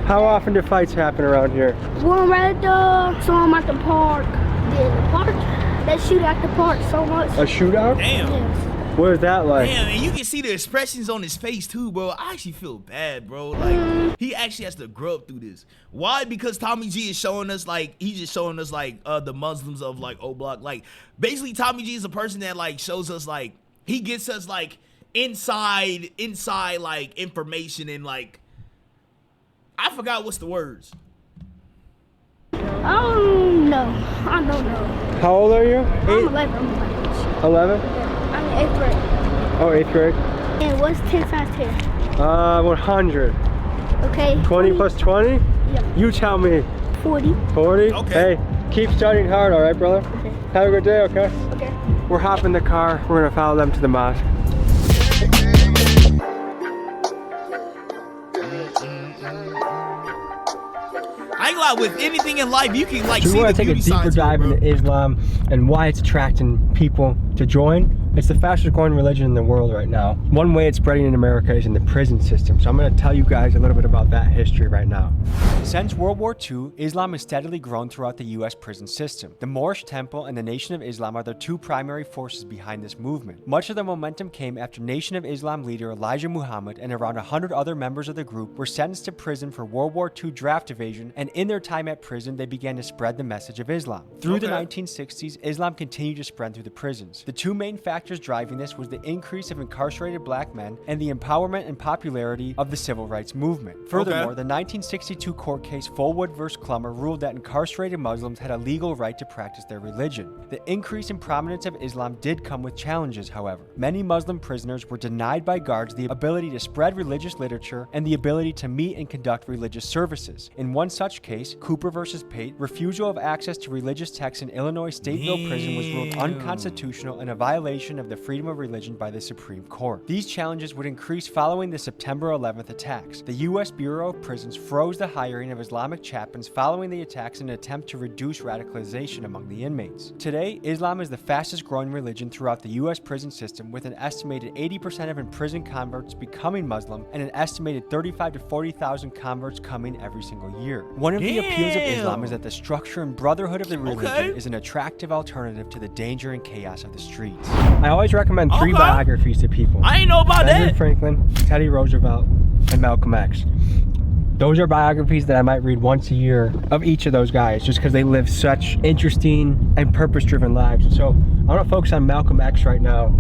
How often do fights happen around here? One right there, some at the park. Yeah, the park. They shoot at the park so much. A shootout? Damn. Yes. What is that like? Damn, and you can see the expressions on his face too, bro. I actually feel bad, bro. Like, he actually has to grow up through this. Why? Because Tommy G is showing us, like, he's just showing us, like, the Muslims of, like, O Block. Like, basically, Tommy G is a person that, like, shows us, like, he gets us, like, inside, like, information and, like, I forgot what's the words. I don't know. I don't know. How old are you? I'm 11. 11? Yeah, I'm in 8th grade. Oh, 8th grade. And what's 10 times 10? 100. Okay. 20 plus 20? Yeah. You tell me. 40. 40? Okay. Hey, keep studying hard, all right, brother? Okay. Have a good day, okay? Okay. We're hopping the car. We're gonna follow them to the mosque. I ain't gonna lie, with anything in life, you can, like, So we see want the to take a beauty deeper side to it, dive bro. into Islam and why it's attracting people to join. It's the fastest growing religion in the world right now. One way it's spreading in America is in the prison system. So I'm going to tell you guys a little bit about that history right now. Since World War II, Islam has steadily grown throughout the US prison system. The Moorish Temple and the Nation of Islam are the two primary forces behind this movement. Much of the momentum came after Nation of Islam leader Elijah Muhammad and around 100 other members of the group were sentenced to prison for World War II draft evasion, and in their time at prison, they began to spread the message of Islam. Through the 1960s, Islam continued to spread through the prisons. The two main factors driving this was the increase of incarcerated black men and the empowerment and popularity of the civil rights movement. Furthermore, the 1962 court case Fullwood v. Clummer ruled that incarcerated Muslims had a legal right to practice their religion. The increase in prominence of Islam did come with challenges, however. Many Muslim prisoners were denied by guards the ability to spread religious literature and the ability to meet and conduct religious services. In one such case, Cooper v. Pate, refusal of access to religious texts in Illinois Stateville Prison was ruled unconstitutional and a violation of the freedom of religion by the Supreme Court. These challenges would increase following the September 11th attacks. The U.S. Bureau of Prisons froze the hiring of Islamic chaplains following the attacks in an attempt to reduce radicalization among the inmates. Today, Islam is the fastest growing religion throughout the U.S. prison system, with an estimated 80% of imprisoned converts becoming Muslim and an estimated 35,000 to 40,000 converts coming every single year. One of the appeals of Islam is that the structure and brotherhood of the religion is an attractive alternative to the danger and chaos of the streets. I always recommend three biographies to people. I ain't know about Benjamin that. Franklin, Teddy Roosevelt, and Malcolm X. Those are biographies that I might read once a year of each of those guys, just because they live such interesting and purpose-driven lives. And so I want to focus on Malcolm X right now.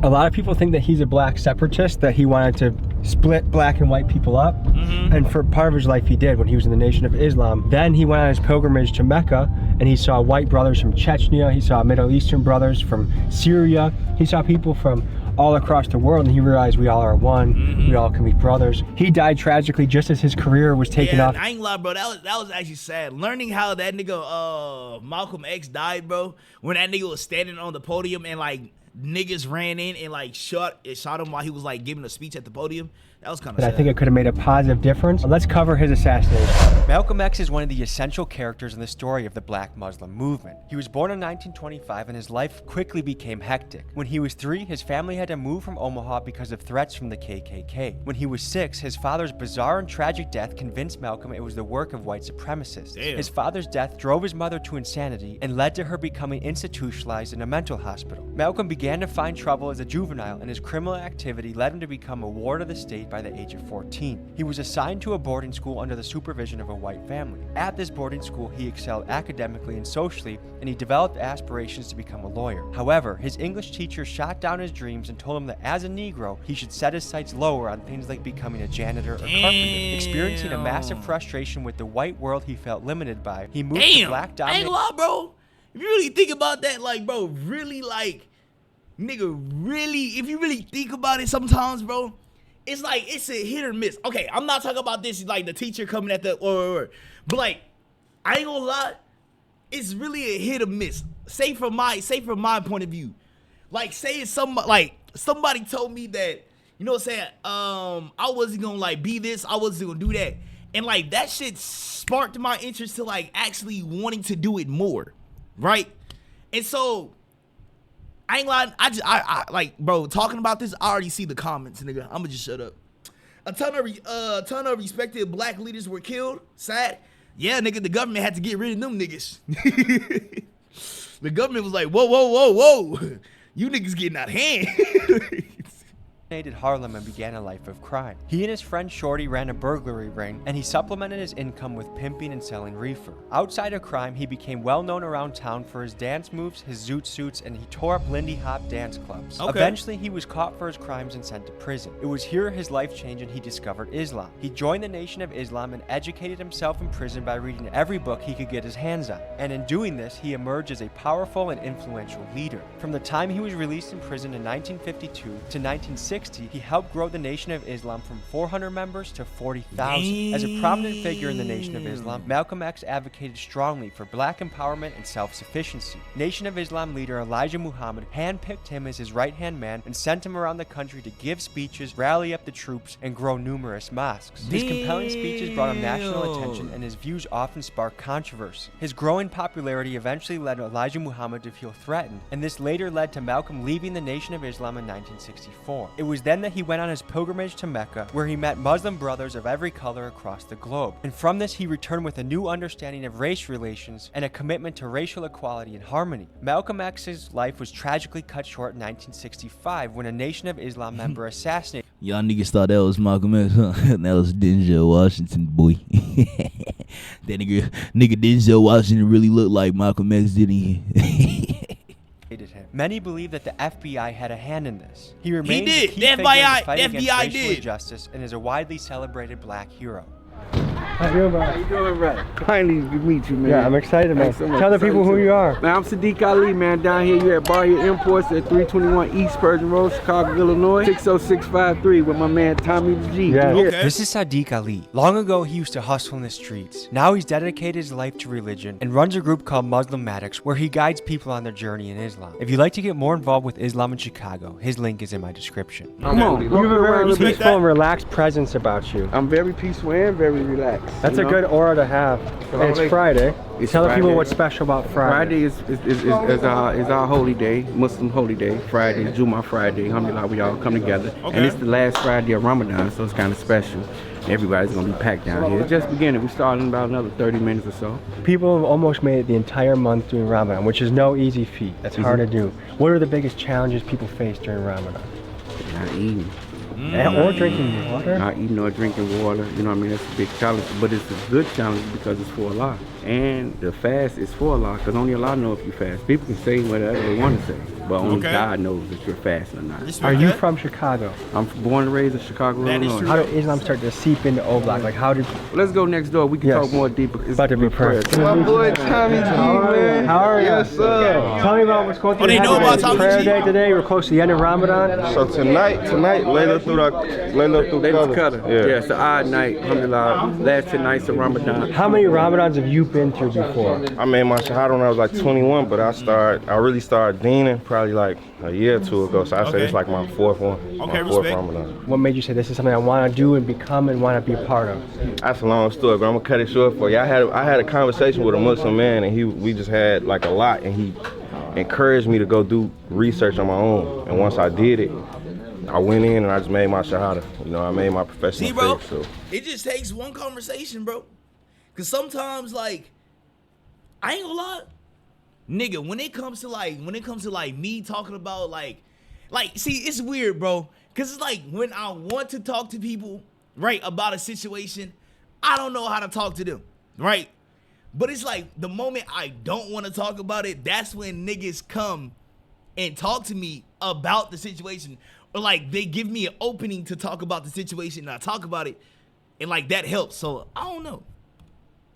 A lot of people think that he's a black separatist, that he wanted to split black and white people up. And for part of his life he did when he was in the Nation of Islam. Then he went on his pilgrimage to Mecca and he saw white brothers from Chechnya, he saw Middle Eastern brothers from Syria, he saw people from all across the world, and he realized we all are one, we all can be brothers. He died tragically just as his career was taking off. I ain't lie, bro. That was actually sad. Learning how that nigga Malcolm X died, bro, when that nigga was standing on the podium and like niggas ran in and like shot him while he was like giving a speech at the podium. That was kind of But sad. I think it could have made a positive difference. Let's cover his assassination. Malcolm X is one of the essential characters in the story of the Black Muslim movement. He was born in 1925 and his life quickly became hectic. When he was 3, his family had to move from Omaha because of threats from the KKK. When he was 6, his father's bizarre and tragic death convinced Malcolm it was the work of white supremacists. Damn. His father's death drove his mother to insanity and led to her becoming institutionalized in a mental hospital. Malcolm began to find trouble as a juvenile, and his criminal activity led him to become a ward of the state by the age of 14. He was assigned to a boarding school under the supervision of a white family. At this boarding school, he excelled academically and socially, and he developed aspirations to become a lawyer. However, his English teacher shot down his dreams and told him that as a Negro, he should set his sights lower on things like becoming a janitor or carpenter. Experiencing a massive frustration with the white world he felt limited by, he moved to black I dominated. ain't gonna lie, bro. If you really think about that, like, bro, really, like, nigga, really, if you really think about it sometimes, bro, it's like, it's a hit or miss. Okay, I'm not talking about this, like, the teacher coming at the, but, like, I ain't gonna lie, it's really a hit or miss. Say from my point of view. Like, say it's somebody told me that, you know what I'm saying, I wasn't gonna, like, be this, I wasn't gonna do that. And, like, that shit sparked my interest to, like, actually wanting to do it more, right? And so, I ain't lying. I like, bro, talking about this, I already see the comments, nigga. I'ma just shut up. A ton of respected black leaders were killed. Sad. Yeah, nigga, the government had to get rid of them niggas. The government was like, whoa. You niggas getting out of hand. Harlem and began a life of crime. He and his friend Shorty ran a burglary ring, and he supplemented his income with pimping and selling reefer. Outside of crime, he became well known around town for his dance moves, his zoot suits, and he tore up Lindy Hop dance clubs. Okay. Eventually, he was caught for his crimes and sent to prison. It was here his life changed and he discovered Islam. He joined the Nation of Islam and educated himself in prison by reading every book he could get his hands on. And in doing this, he emerged as a powerful and influential leader. From the time he was released in prison in 1952 to 1960, he helped grow the Nation of Islam from 400 members to 40,000. As a prominent figure in the Nation of Islam, Malcolm X advocated strongly for black empowerment and self-sufficiency. Nation of Islam leader Elijah Muhammad handpicked him as his right-hand man and sent him around the country to give speeches, rally up the troops, and grow numerous mosques. His compelling speeches brought him national attention, and his views often sparked controversy. His growing popularity eventually led Elijah Muhammad to feel threatened, and this later led to Malcolm leaving the Nation of Islam in 1964. It was then that he went on his pilgrimage to Mecca, where he met Muslim brothers of every color across the globe. And from this, he returned with a new understanding of race relations and a commitment to racial equality and harmony. Malcolm X's life was tragically cut short in 1965 when a Nation of Islam member assassinated. Y'all niggas thought that was Malcolm X, huh? That was Denzel Washington, boy. That nigga Denzel Washington really looked like Malcolm X, didn't he? Him. Many believe that the FBI had a hand in this. He remains He did. a key The figure in the fight FBI against racial did. injustice and is a widely celebrated black hero. How you doing, bro? How you doing, right? Finally to meet you, man. Yeah, I'm excited, man. So Tell the people who you are. Man, I'm Sadiq Ali, man. Down here, you at Barrier Imports at 321 East Persian Road, Chicago, Illinois, 60653 with my man Tommy the G. Yeah. Okay. This is Sadiq Ali. Long ago, he used to hustle in the streets. Now he's dedicated his life to religion and runs a group called Muslimmatics, where he guides people on their journey in Islam. If you'd like to get more involved with Islam in Chicago, his link is in my description. Come on. You have a very peaceful and relaxed presence about you. I'm very peaceful and very relaxed. That's a good aura to have. And it's Friday. Tell the people what's special about Friday. Friday is our holy day, Muslim holy day. Friday is Jummah Friday. Alhamdulillah, we all come together. Okay. And it's the last Friday of Ramadan, so it's kind of special. Everybody's going to be packed down here. It's just beginning. We start in about another 30 minutes or so. People have almost made it the entire month doing Ramadan, which is no easy feat. That's hard to do. What are the biggest challenges people face during Ramadan? Not eating. Or drinking water? Not eating or drinking water, you know what I mean? That's a big challenge, but it's a good challenge because it's for Allah. And the fast is for Allah, because only Allah knows if you fast. People can say whatever they want to say, but only God knows if you're fasting or not. Are you from Chicago? I'm born and raised in Chicago, Illinois. How did Islam start to seep into O-Block? Like, how did... Let's go next door. We can talk more deeper. It's about to be prayer. My boy Tommy G, man. How are you? Yes, sir. Tell me about what's going through they know about Tommy prayer G? day today. We're close to the end of Ramadan. So tonight, Layla through Qadr. Yeah, it's the odd night, alhamdulillah. Last 10 nights of Ramadan. How many Ramadans have you been through before? I made my shahada when I was like 21, but I really started deening probably like a year or two ago. So I say it's like my fourth one. Okay, my fourth respect. Ramadan. What made you say this is something I want to do and become and want to be a part of? That's a long story, but I'm gonna cut it short for you. I had a conversation with a Muslim man, and we just had like a lot, and he encouraged me to go do research on my own. And once I did it, I went in and I just made my shahada. You know, I made my professional See, bro, faith, so. It just takes one conversation, bro. Cause sometimes, like, I ain't gonna lie, nigga, when it comes to like me talking about like, see, it's weird, bro. Cause it's like when I want to talk to people, right, about a situation, I don't know how to talk to them, right? But it's like the moment I don't want to talk about it, that's when niggas come and talk to me about the situation. Or like they give me an opening to talk about the situation and I talk about it, and like that helps. So I don't know.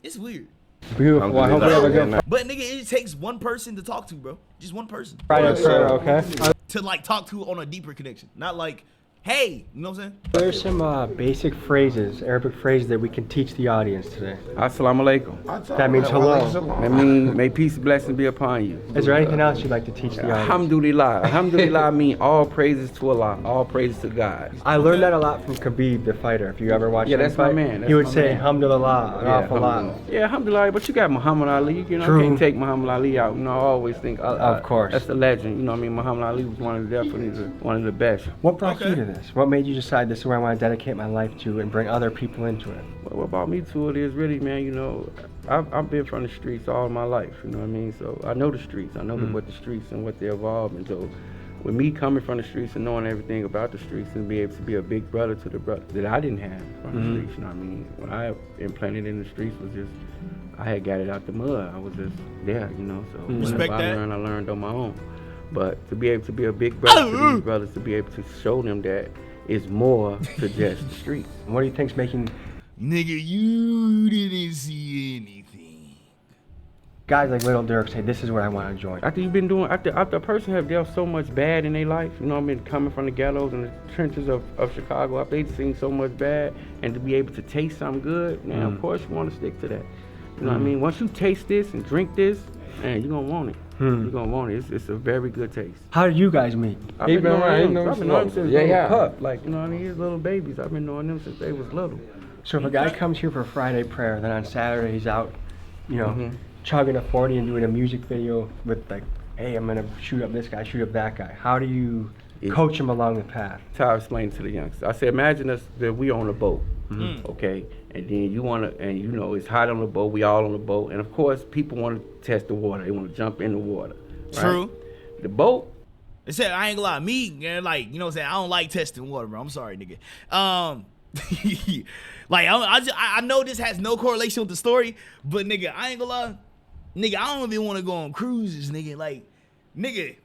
It's weird. Beautiful. Well, I hope we have a good night. But nigga, it takes one person to talk to, bro. Just one person. Friday prayer, okay? To like talk to on a deeper connection. Not like, hey, you know what I'm saying? There's some basic phrases, Arabic phrases that we can teach the audience today. Assalamu alaikum. That means hello. That means may peace and blessing be upon you. Is there anything else you'd like to teach the audience? Alhamdulillah. Alhamdulillah means all praises to Allah, all praises to God. I learned that a lot from Khabib, the fighter. If you ever watched him that's fight, my man. he would say alhamdulillah an awful lot. Yeah, alhamdulillah, but you got Muhammad Ali, you know, True. can't take Muhammad Ali out. You know, I always think, of course. That's the legend. You know what I mean? Muhammad Ali was definitely one of the best. What brought you to this? What made you decide this is where I want to dedicate my life to and bring other people into it? What brought me to it is really, man, you know, I've been from the streets all my life, you know what I mean? So I know the streets. I know what the streets and what they evolve. And so with me coming from the streets and knowing everything about the streets and be able to be a big brother to the brother that I didn't have from the streets, you know what I mean? When I implanted in the streets was just, I had got it out the mud. I was just there, you know, so whatever I learned on my own. But to be able to be a big brother to these brothers, to be able to show them that it's more to just the streets. What do you think's making... Nigga, you didn't see anything. Guys like Little Dirk say, this is what I want to join. After you've been doing, after a person have dealt so much bad in their life, you know what I mean, coming from the ghettos and the trenches of Chicago, after they've seen so much bad, and to be able to taste something good, now of course you want to stick to that. You know what I mean? Once you taste this and drink this, man, you're gonna want it. You're gonna want it. It's a very good taste. How did you guys meet? I've been knowing them since little pup. Like, you know what I mean? He's little babies. I've been knowing them since they was little. So if a guy comes here for Friday prayer, then on Saturday he's out, you know, chugging a 40 and doing a music video with like, hey, I'm gonna shoot up this guy, shoot up that guy. How do you coach him along the path? That's how I explained to the youngsters. I said, imagine us that we on a boat, okay? And then you wanna, and you know, it's hot on the boat, we all on the boat. And of course, people wanna test the water. They wanna jump in the water. Right? True. The boat. They said, I ain't gonna lie, me, like, you know what I'm saying? I don't like testing water, bro. I'm sorry, nigga. Like, I know this has no correlation with the story, but nigga, I ain't gonna lie. Nigga, I don't even want to go on cruises, nigga. Like, nigga,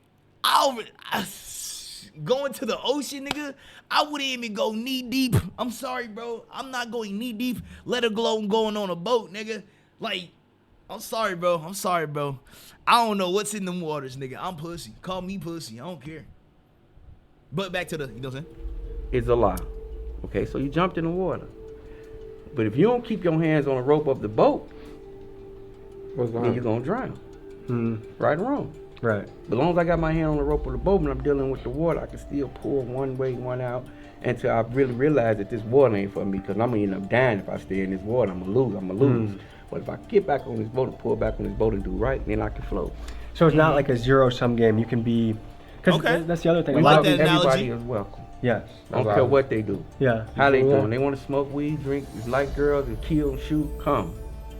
going to the ocean, nigga, I wouldn't even go knee deep. I'm sorry, bro. I'm not going knee deep, let alone going on a boat, nigga. Like, I'm sorry, bro. I don't know what's in them waters, nigga. I'm pussy. Call me pussy. I don't care. But back to the, you know what I'm saying? It's a lie. Okay, so you jumped in the water. But if you don't keep your hands on the rope of the boat, then you're gonna drown. Right or wrong? Right. But as long as I got my hand on the rope of the boat and I'm dealing with the water, I can still pull one way, one out, until I really realize that this water ain't for me, because I'm gonna end up dying if I stay in this water. I'm gonna lose. But if I get back on this boat and pull back on this boat and do right, then I can float. So it's not like a zero-sum game. You can be, because that's the other thing. Everybody is welcome. Yes. I don't care what they do. Yeah. How they doing? They want to smoke weed, drink, like girls, and kill and shoot. Come.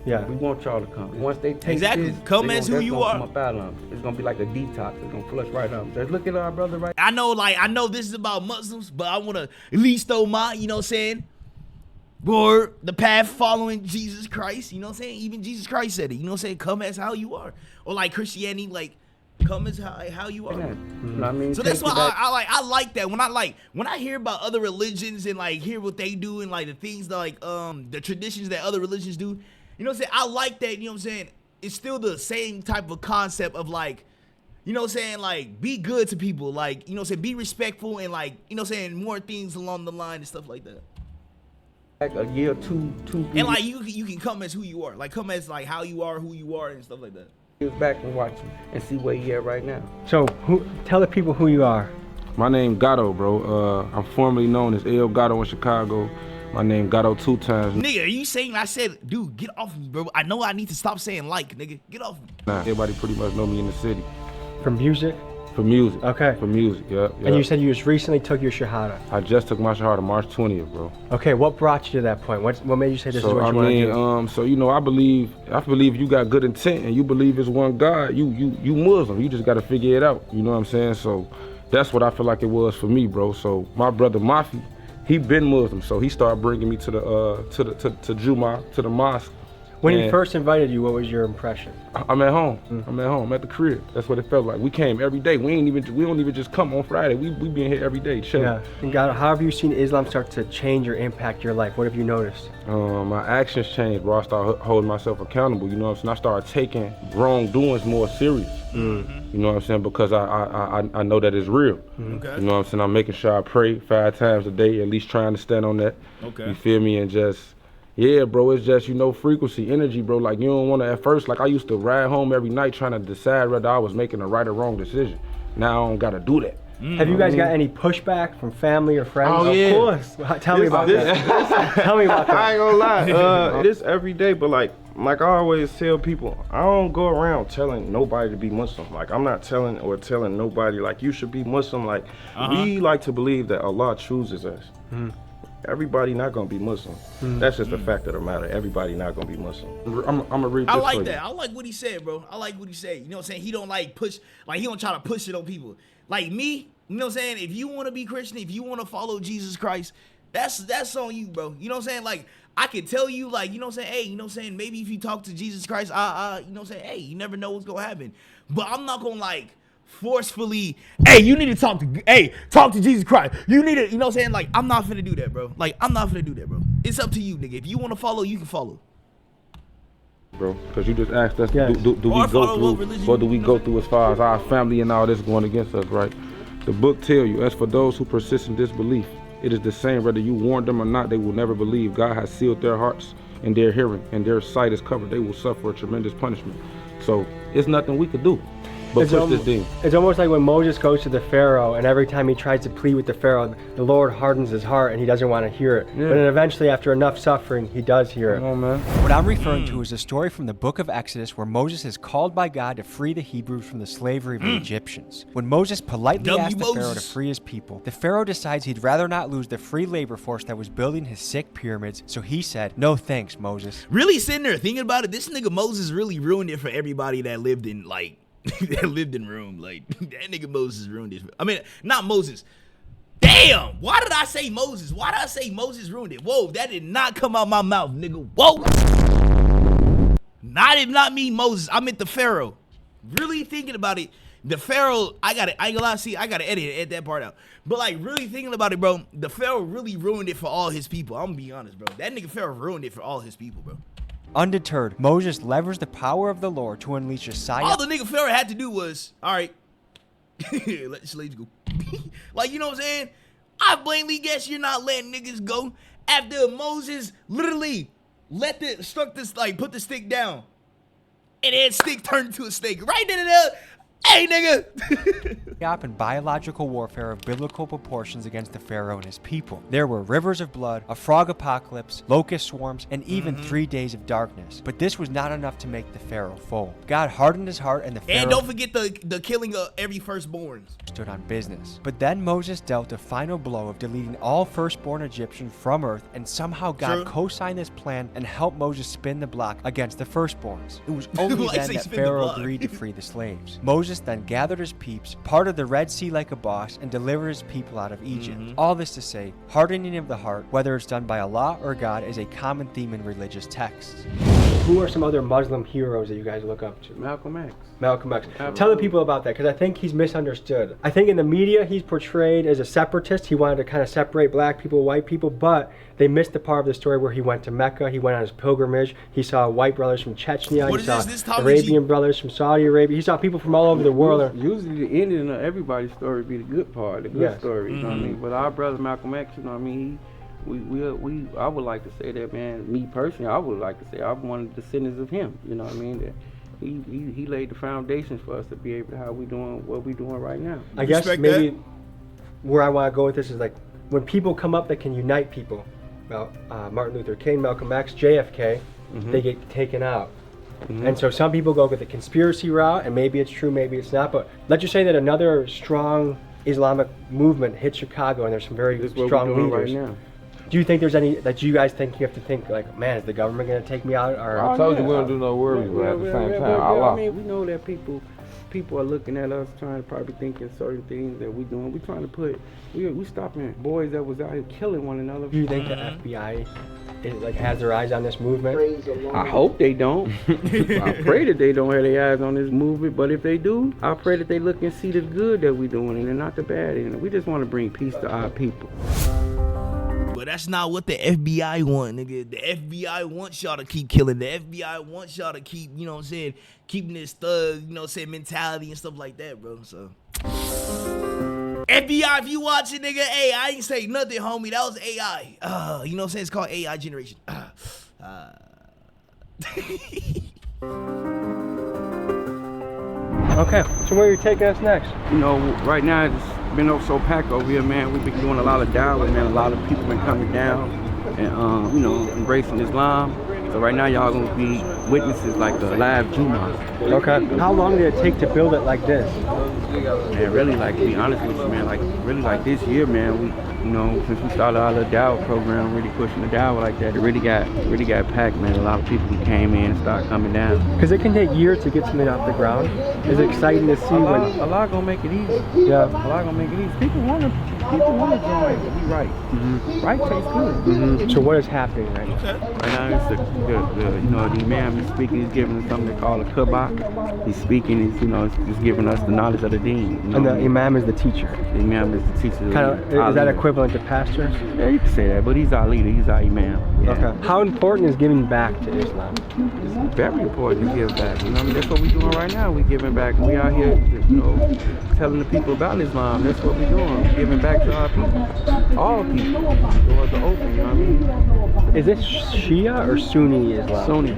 Yeah. We want y'all to come. Once they take this, come as who you are. Come up out of them. It's gonna be like a detox. It's gonna flush right out. Just look at our brother right. I know this is about Muslims, but I wanna at least throw my, you know what I'm saying, or the path following Jesus Christ. You know what I'm saying? Even Jesus Christ said it. You know what I'm saying? Come as how you are. Or like Christianity, like, come as how you are. I mean, so that's why I like that. When I hear about other religions and like hear what they do and like the things that, like the traditions that other religions do, you know what I'm saying? I like that, you know what I'm saying? It's still the same type of concept of like, you know what I'm saying, like be good to people, like, you know what I'm saying, be respectful and like, you know what I'm saying, more things along the line and stuff like that. Like a year, two. And like you can come as who you are. Like come as like how you are, who you are and stuff like that. Back and watch him and see where he at right now. So tell the people who you are. My name Gatto, bro. I'm formerly known as El Gatto in Chicago. My name Gatto 2 times. Nigga, are you saying I said, dude, get off me, bro? I know I need to stop saying like, nigga. Get off me. Nah, everybody pretty much know me in the city. From music? For music. Okay. For music, yeah. And you said you just recently took your Shahada. I just took my Shahada March 20th, bro. Okay, what brought you to that point? What made you say this is what you want to do? So you know, I believe you got good intent and you believe it's one God, you Muslim. You just got to figure it out. You know what I'm saying? So that's what I feel like it was for me, bro. So my brother Mafi, he been Muslim, so he started bringing me to the Juma, to the mosque. When he first invited you, what was your impression? I'm at home. I'm at home. I'm at the crib. That's what it felt like. We came every day. We don't even just come on Friday. We be in here every day, chilling. Yeah. And God, how have you seen Islam start to change or impact your life? What have you noticed? My actions changed, bro. I started holding myself accountable. You know what I'm saying? I started taking wrongdoings more serious. You know what I'm saying? Because I know that it's real. Okay. You know what I'm saying? I'm making sure I pray 5 times a day, at least trying to stand on that. Okay. You feel me? And just. Yeah, bro, it's just, you know, frequency, energy, bro. Like, you don't want to, at first, like, I used to ride home every night trying to decide whether I was making a right or wrong decision. Now I don't got to do that. Have you guys got any pushback from family or friends? Oh, yeah. Of course. Tell me about that. Tell me about that. I ain't gonna lie. This every day, but like I always tell people, I don't go around telling nobody to be Muslim. Like, I'm not telling nobody, like, you should be Muslim. Like, we like to believe that Allah chooses us. Everybody not gonna be Muslim. That's just the fact of the matter. Everybody not gonna be Muslim. I'm gonna read this. I like that. I like what he said, bro. I like what he said. You know what I'm saying? He don't like push, like he don't try to push it on people. Like me, you know what I'm saying? If you want to be Christian, if you want to follow Jesus Christ, that's on you, bro. You know what I'm saying? Like, I can tell you, like, you know what I'm saying? Hey, you know what I'm saying? Maybe if you talk to Jesus Christ, you know what I'm saying? Hey, you never know what's gonna happen. But I'm not gonna, like, forcefully, hey, you need to talk to Jesus Christ. You need to, you know what I'm saying? Like, I'm not finna do that, bro. Like, I'm not finna do that, bro. It's up to you, nigga. If you want to follow, you can follow. Bro, because you just asked us, do we go through, what do we go through as far as our family and all this going against us, right? The book tell you, as for those who persist in disbelief, it is the same whether you warn them or not, they will never believe. God has sealed their hearts and their hearing, and their sight is covered. They will suffer a tremendous punishment. So it's nothing we could do but push this thing. It's almost like when Moses goes to the Pharaoh, and every time he tries to plead with the Pharaoh, the Lord hardens his heart and he doesn't want to hear it. Yeah. But then eventually, after enough suffering, he does hear it. Come on, man. What I'm referring to is a story from the book of Exodus where Moses is called by God to free the Hebrews from the slavery of the Egyptians. When Moses politely asked the Pharaoh to free his people, the Pharaoh decides he'd rather not lose the free labor force that was building his sick pyramids, so he said, no thanks, Moses. Really sitting there thinking about it, this nigga Moses really ruined it for everybody that lived in, like, that lived in Rome. Like, that nigga Moses ruined it. I mean, not Moses. Damn, why did I say Moses? Why did I say Moses ruined it? Whoa, that did not come out my mouth, nigga. Whoa. I did not mean Moses. I meant the Pharaoh. Really thinking about it, the Pharaoh, I ain't gonna lie, see, I gotta edit that part out. But like, really thinking about it, bro, the Pharaoh really ruined it for all his people. I'm gonna be honest, bro. That nigga Pharaoh ruined it for all his people, bro. Undeterred, Moses leveraged the power of the Lord to unleash a Messiah. All the nigga Pharaoh had to do was, all right, let the slaves go. Like, you know what I'm saying? I blatantly guess you're not letting niggas go after Moses literally put the stick down. And then stick turned into a snake. Right there. Hey, nigga. And biological warfare of biblical proportions against the Pharaoh and his people. There were rivers of blood, a frog apocalypse, locust swarms, and even 3 days of darkness. But this was not enough to make the Pharaoh fold. God hardened his heart, and the Pharaoh... And don't forget the killing of every firstborn. ...stood on business. But then Moses dealt a final blow of deleting all firstborn Egyptians from earth, and somehow God co-signed this plan and helped Moses spin the block against the firstborns. It was only then that Pharaoh agreed to free the slaves. Moses then gathered his peeps, parted the Red Sea like a boss, and delivered his people out of Egypt. All this to say, hardening of the heart, whether it's done by Allah or God, is a common theme in religious texts. Who are some other Muslim heroes that you guys look up to? Malcolm X. Malcolm X. Tell the people about that, because I think he's misunderstood. I think in the media he's portrayed as a separatist. He wanted to kind of separate black people, white people, but they missed the part of the story where he went to Mecca, he went on his pilgrimage, he saw white brothers from Chechnya, he saw Arabian brothers from Saudi Arabia, he saw people from all over the world. Usually the ending of everybody's story be the good part, the good story, you know what I mean? But our brother Malcolm X, you know what I mean, I would like to say that, man, me personally, I would like to say I'm one of the descendants of him, you know what I mean? That he laid the foundations for us to be able to how we doing what we doing right now. I guess maybe where I want to go with this is like when people come up that can unite people, Martin Luther King, Malcolm X, JFK, they get taken out. And so some people go with the conspiracy route, and maybe it's true, maybe it's not, but let's just say that another strong Islamic movement hit Chicago and there's some very strong leaders. Right now. Do you think there's any that you guys think you have to think like, man, is the government going to take me out? Or I told you we don't do no worries, but at the same time, I mean, we know that people are looking at us trying to probably thinking certain things that we doing. We trying to put, we stopping boys that was out here killing one another. Do you think the FBI has their eyes on this movement? I hope they don't. I pray that they don't have their eyes on this movement, but if they do, I pray that they look and see the good that we doing and not the bad in it. We just want to bring peace to our people. But that's not what the FBI want, nigga. The FBI wants y'all to keep killing. The FBI wants y'all to keep, you know what I'm saying, keeping this thug, you know what I'm saying, mentality and stuff like that, bro. So, FBI, if you watching, nigga, hey, I ain't say nothing, homie. That was AI. You know what I'm saying? It's called AI generation. Okay, so where are you taking us next? You know, right now it's been so packed over here, man. We've been doing a lot of dawah, man. A lot of people been coming down and, you know, embracing Islam. So right now y'all gonna be witnesses like a live Juma. Okay. How long did it take to build it like this? Man, really, like, to be honest with you, man, like, really, like, this year, man, we, you know, since we started our little Dow program, really pushing the Dow like that, it really got packed, man. A lot of people who came in and started coming down. Because it can take years to get something off the ground. It's exciting to see when... A lot gonna make it easy. Yeah. A lot gonna make it easy. People wanna join, but be right. Right tastes good. So what is happening right now? Right now, it's you know, the imam is speaking. He's giving us something they call a kabak. He's speaking. He's, you know, just giving us the knowledge of the deen. You know? And the imam is the teacher. The imam is the teacher. Kind of, is that equivalent to pastor? Yeah, you can say that, but he's our leader. He's our imam. Yeah. Okay. How important is giving back to Islam? It's very important to give back. You know, I mean, that's what we're doing right now. We're giving back. We out here, you know, telling the people about Islam. That's what we're doing. We're giving back to our people, all people. Doors are open. You know what I mean? Is this Shia or Sunni Islam? Sunni.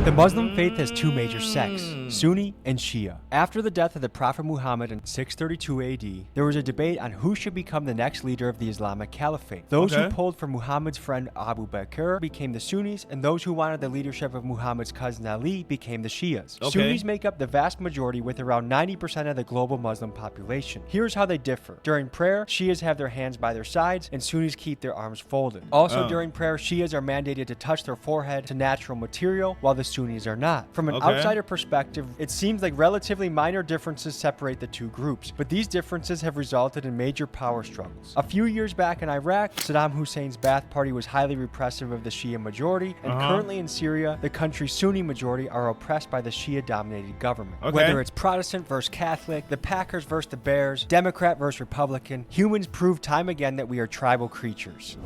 The Muslim faith has two major sects, Sunni and Shia. After the death of the Prophet Muhammad in 632 AD, there was a debate on who should become the next leader of the Islamic Caliphate. Those who pulled for Muhammad's friend Abu Bakr became the Sunnis, and those who wanted the leadership of Muhammad's cousin Ali became the Shias. Sunnis make up the vast majority with around 90% of the global Muslim population. Here's how they differ. During prayer, Shias have their hands by their sides, and Sunnis keep their arms folded. Also during prayer, Shias are mandated to touch their forehead to natural material, while the Sunnis are not. From an outsider perspective, it seems like relatively minor differences separate the two groups, but these differences have resulted in major power struggles. A few years back in Iraq, Saddam Hussein's Ba'ath Party was highly repressive of the Shia majority, and currently in Syria, the country's Sunni majority are oppressed by the Shia-dominated government. Whether it's Protestant versus Catholic, the Packers versus the Bears, Democrat versus Republican, humans prove time again that we are tribal creatures.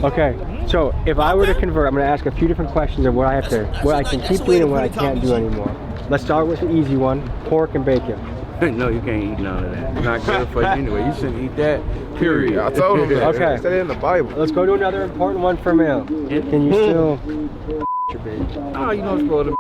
Okay, so if I were to convert, I'm going to ask a few different questions of what I have to, what I can keep doing and what I can't do anymore. Let's start with an easy one: pork and bacon. No, you can't eat none of that. It's not good for you anyway. You shouldn't eat that, period. I told him that. Okay. It's in the Bible. Let's go to another important one for male. Can you still your baby? Oh, you know, supposed to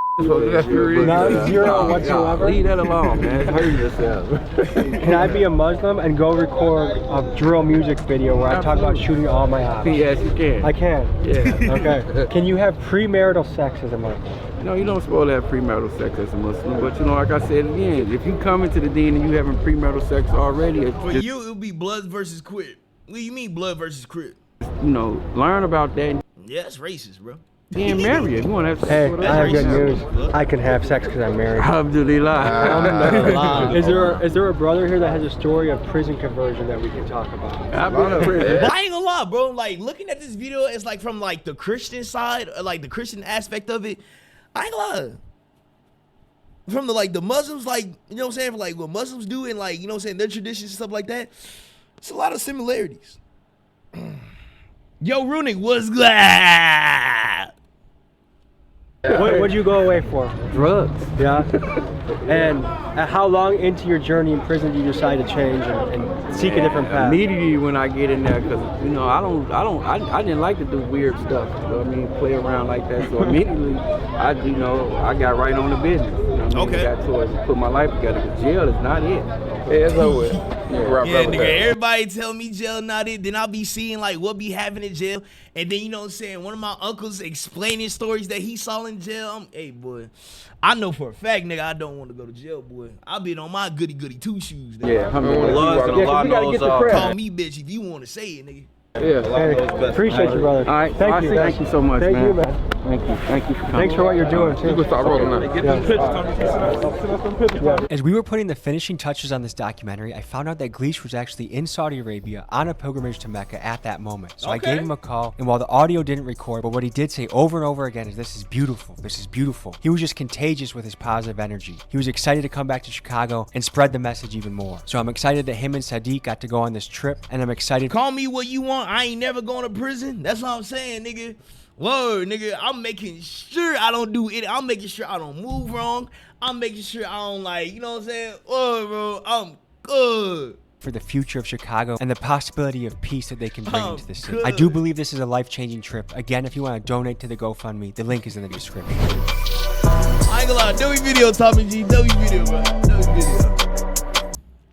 that's period. Not zero whatsoever? Leave that alone, man. Hurt yourself. Can I be a Muslim and go record a drill music video where I talk about shooting all my eyes? Yes, you can. I can? Yeah. Okay. Can you have premarital sex as a Muslim? No, you don't supposed to have premarital sex as a Muslim, but you know, like I said again, if you come into the deen and you having premarital sex already, for you it would be blood versus crip. What do you mean blood versus crip? You know, learn about that. Yeah, that's racist, bro. Then marry it. You want to have sex Hey, with her? I have good news. I can have sex because I'm married. Alhamdulillah. Is there a brother here that has a story of prison conversion that we can talk about? I've been in prison. But I ain't gonna lie, bro. Like looking at this video, it's like from like the Christian side, or like the Christian aspect of it. I ain't gonna lie. From the like the Muslims, like, you know what I'm saying, like what Muslims do and like, you know what I'm saying, their traditions and stuff like that. It's a lot of similarities. Yo, Runic, what's good? What'd you go away for? Drugs. Yeah. And how long into your journey in prison do you decide to change and seek a different path? Immediately when I get in there, because you know I didn't like to do weird stuff. You know what I mean? Play around like that. So immediately I got right on the business. You know what I mean? Got towards put my life together. But jail is not it. Yeah, it's over. Yeah, nigga, everybody tell me jail not it. Then I'll be seeing like what be happening in jail. And then, you know what I'm saying, one of my uncles explaining stories that he saw in jail. Hey, boy, I know for a fact, nigga, I don't want to go to jail, boy. I'll be on my goody two shoes. Nigga. Yeah, call me bitch if you want to say it, nigga. Yeah. Hey, appreciate you, brother. All right. Thank you. Thank you so much, Thank man. you, man. Thank you for coming. Thanks for what you're doing, too. You can start rolling now. As we were putting the finishing touches on this documentary, I found out that Gleesh was actually in Saudi Arabia on a pilgrimage to Mecca at that moment. So I gave him a call, and while the audio didn't record, but what he did say over and over again is, "This is beautiful. This is beautiful." He was just contagious with his positive energy. He was excited to come back to Chicago and spread the message even more. So I'm excited that him and Sadiq got to go on this trip, and I'm excited. Call me what you want. I ain't never going to prison. That's what I'm saying, nigga. Word, nigga. I'm making sure I don't do it. I'm making sure I don't move wrong. I'm making sure I don't, like, you know what I'm saying? Word, bro. I'm good. For the future of Chicago and the possibility of peace that they can bring into the city. I do believe this is a life-changing trip. Again, if you want to donate to the GoFundMe, the link is in the description. I ain't gonna lie. W video, Tommy G. W video, bro. W video.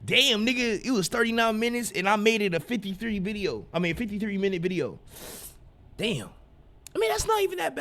Damn, nigga, it was 39 minutes and I made it a 53-minute video. Damn. I mean, that's not even that bad.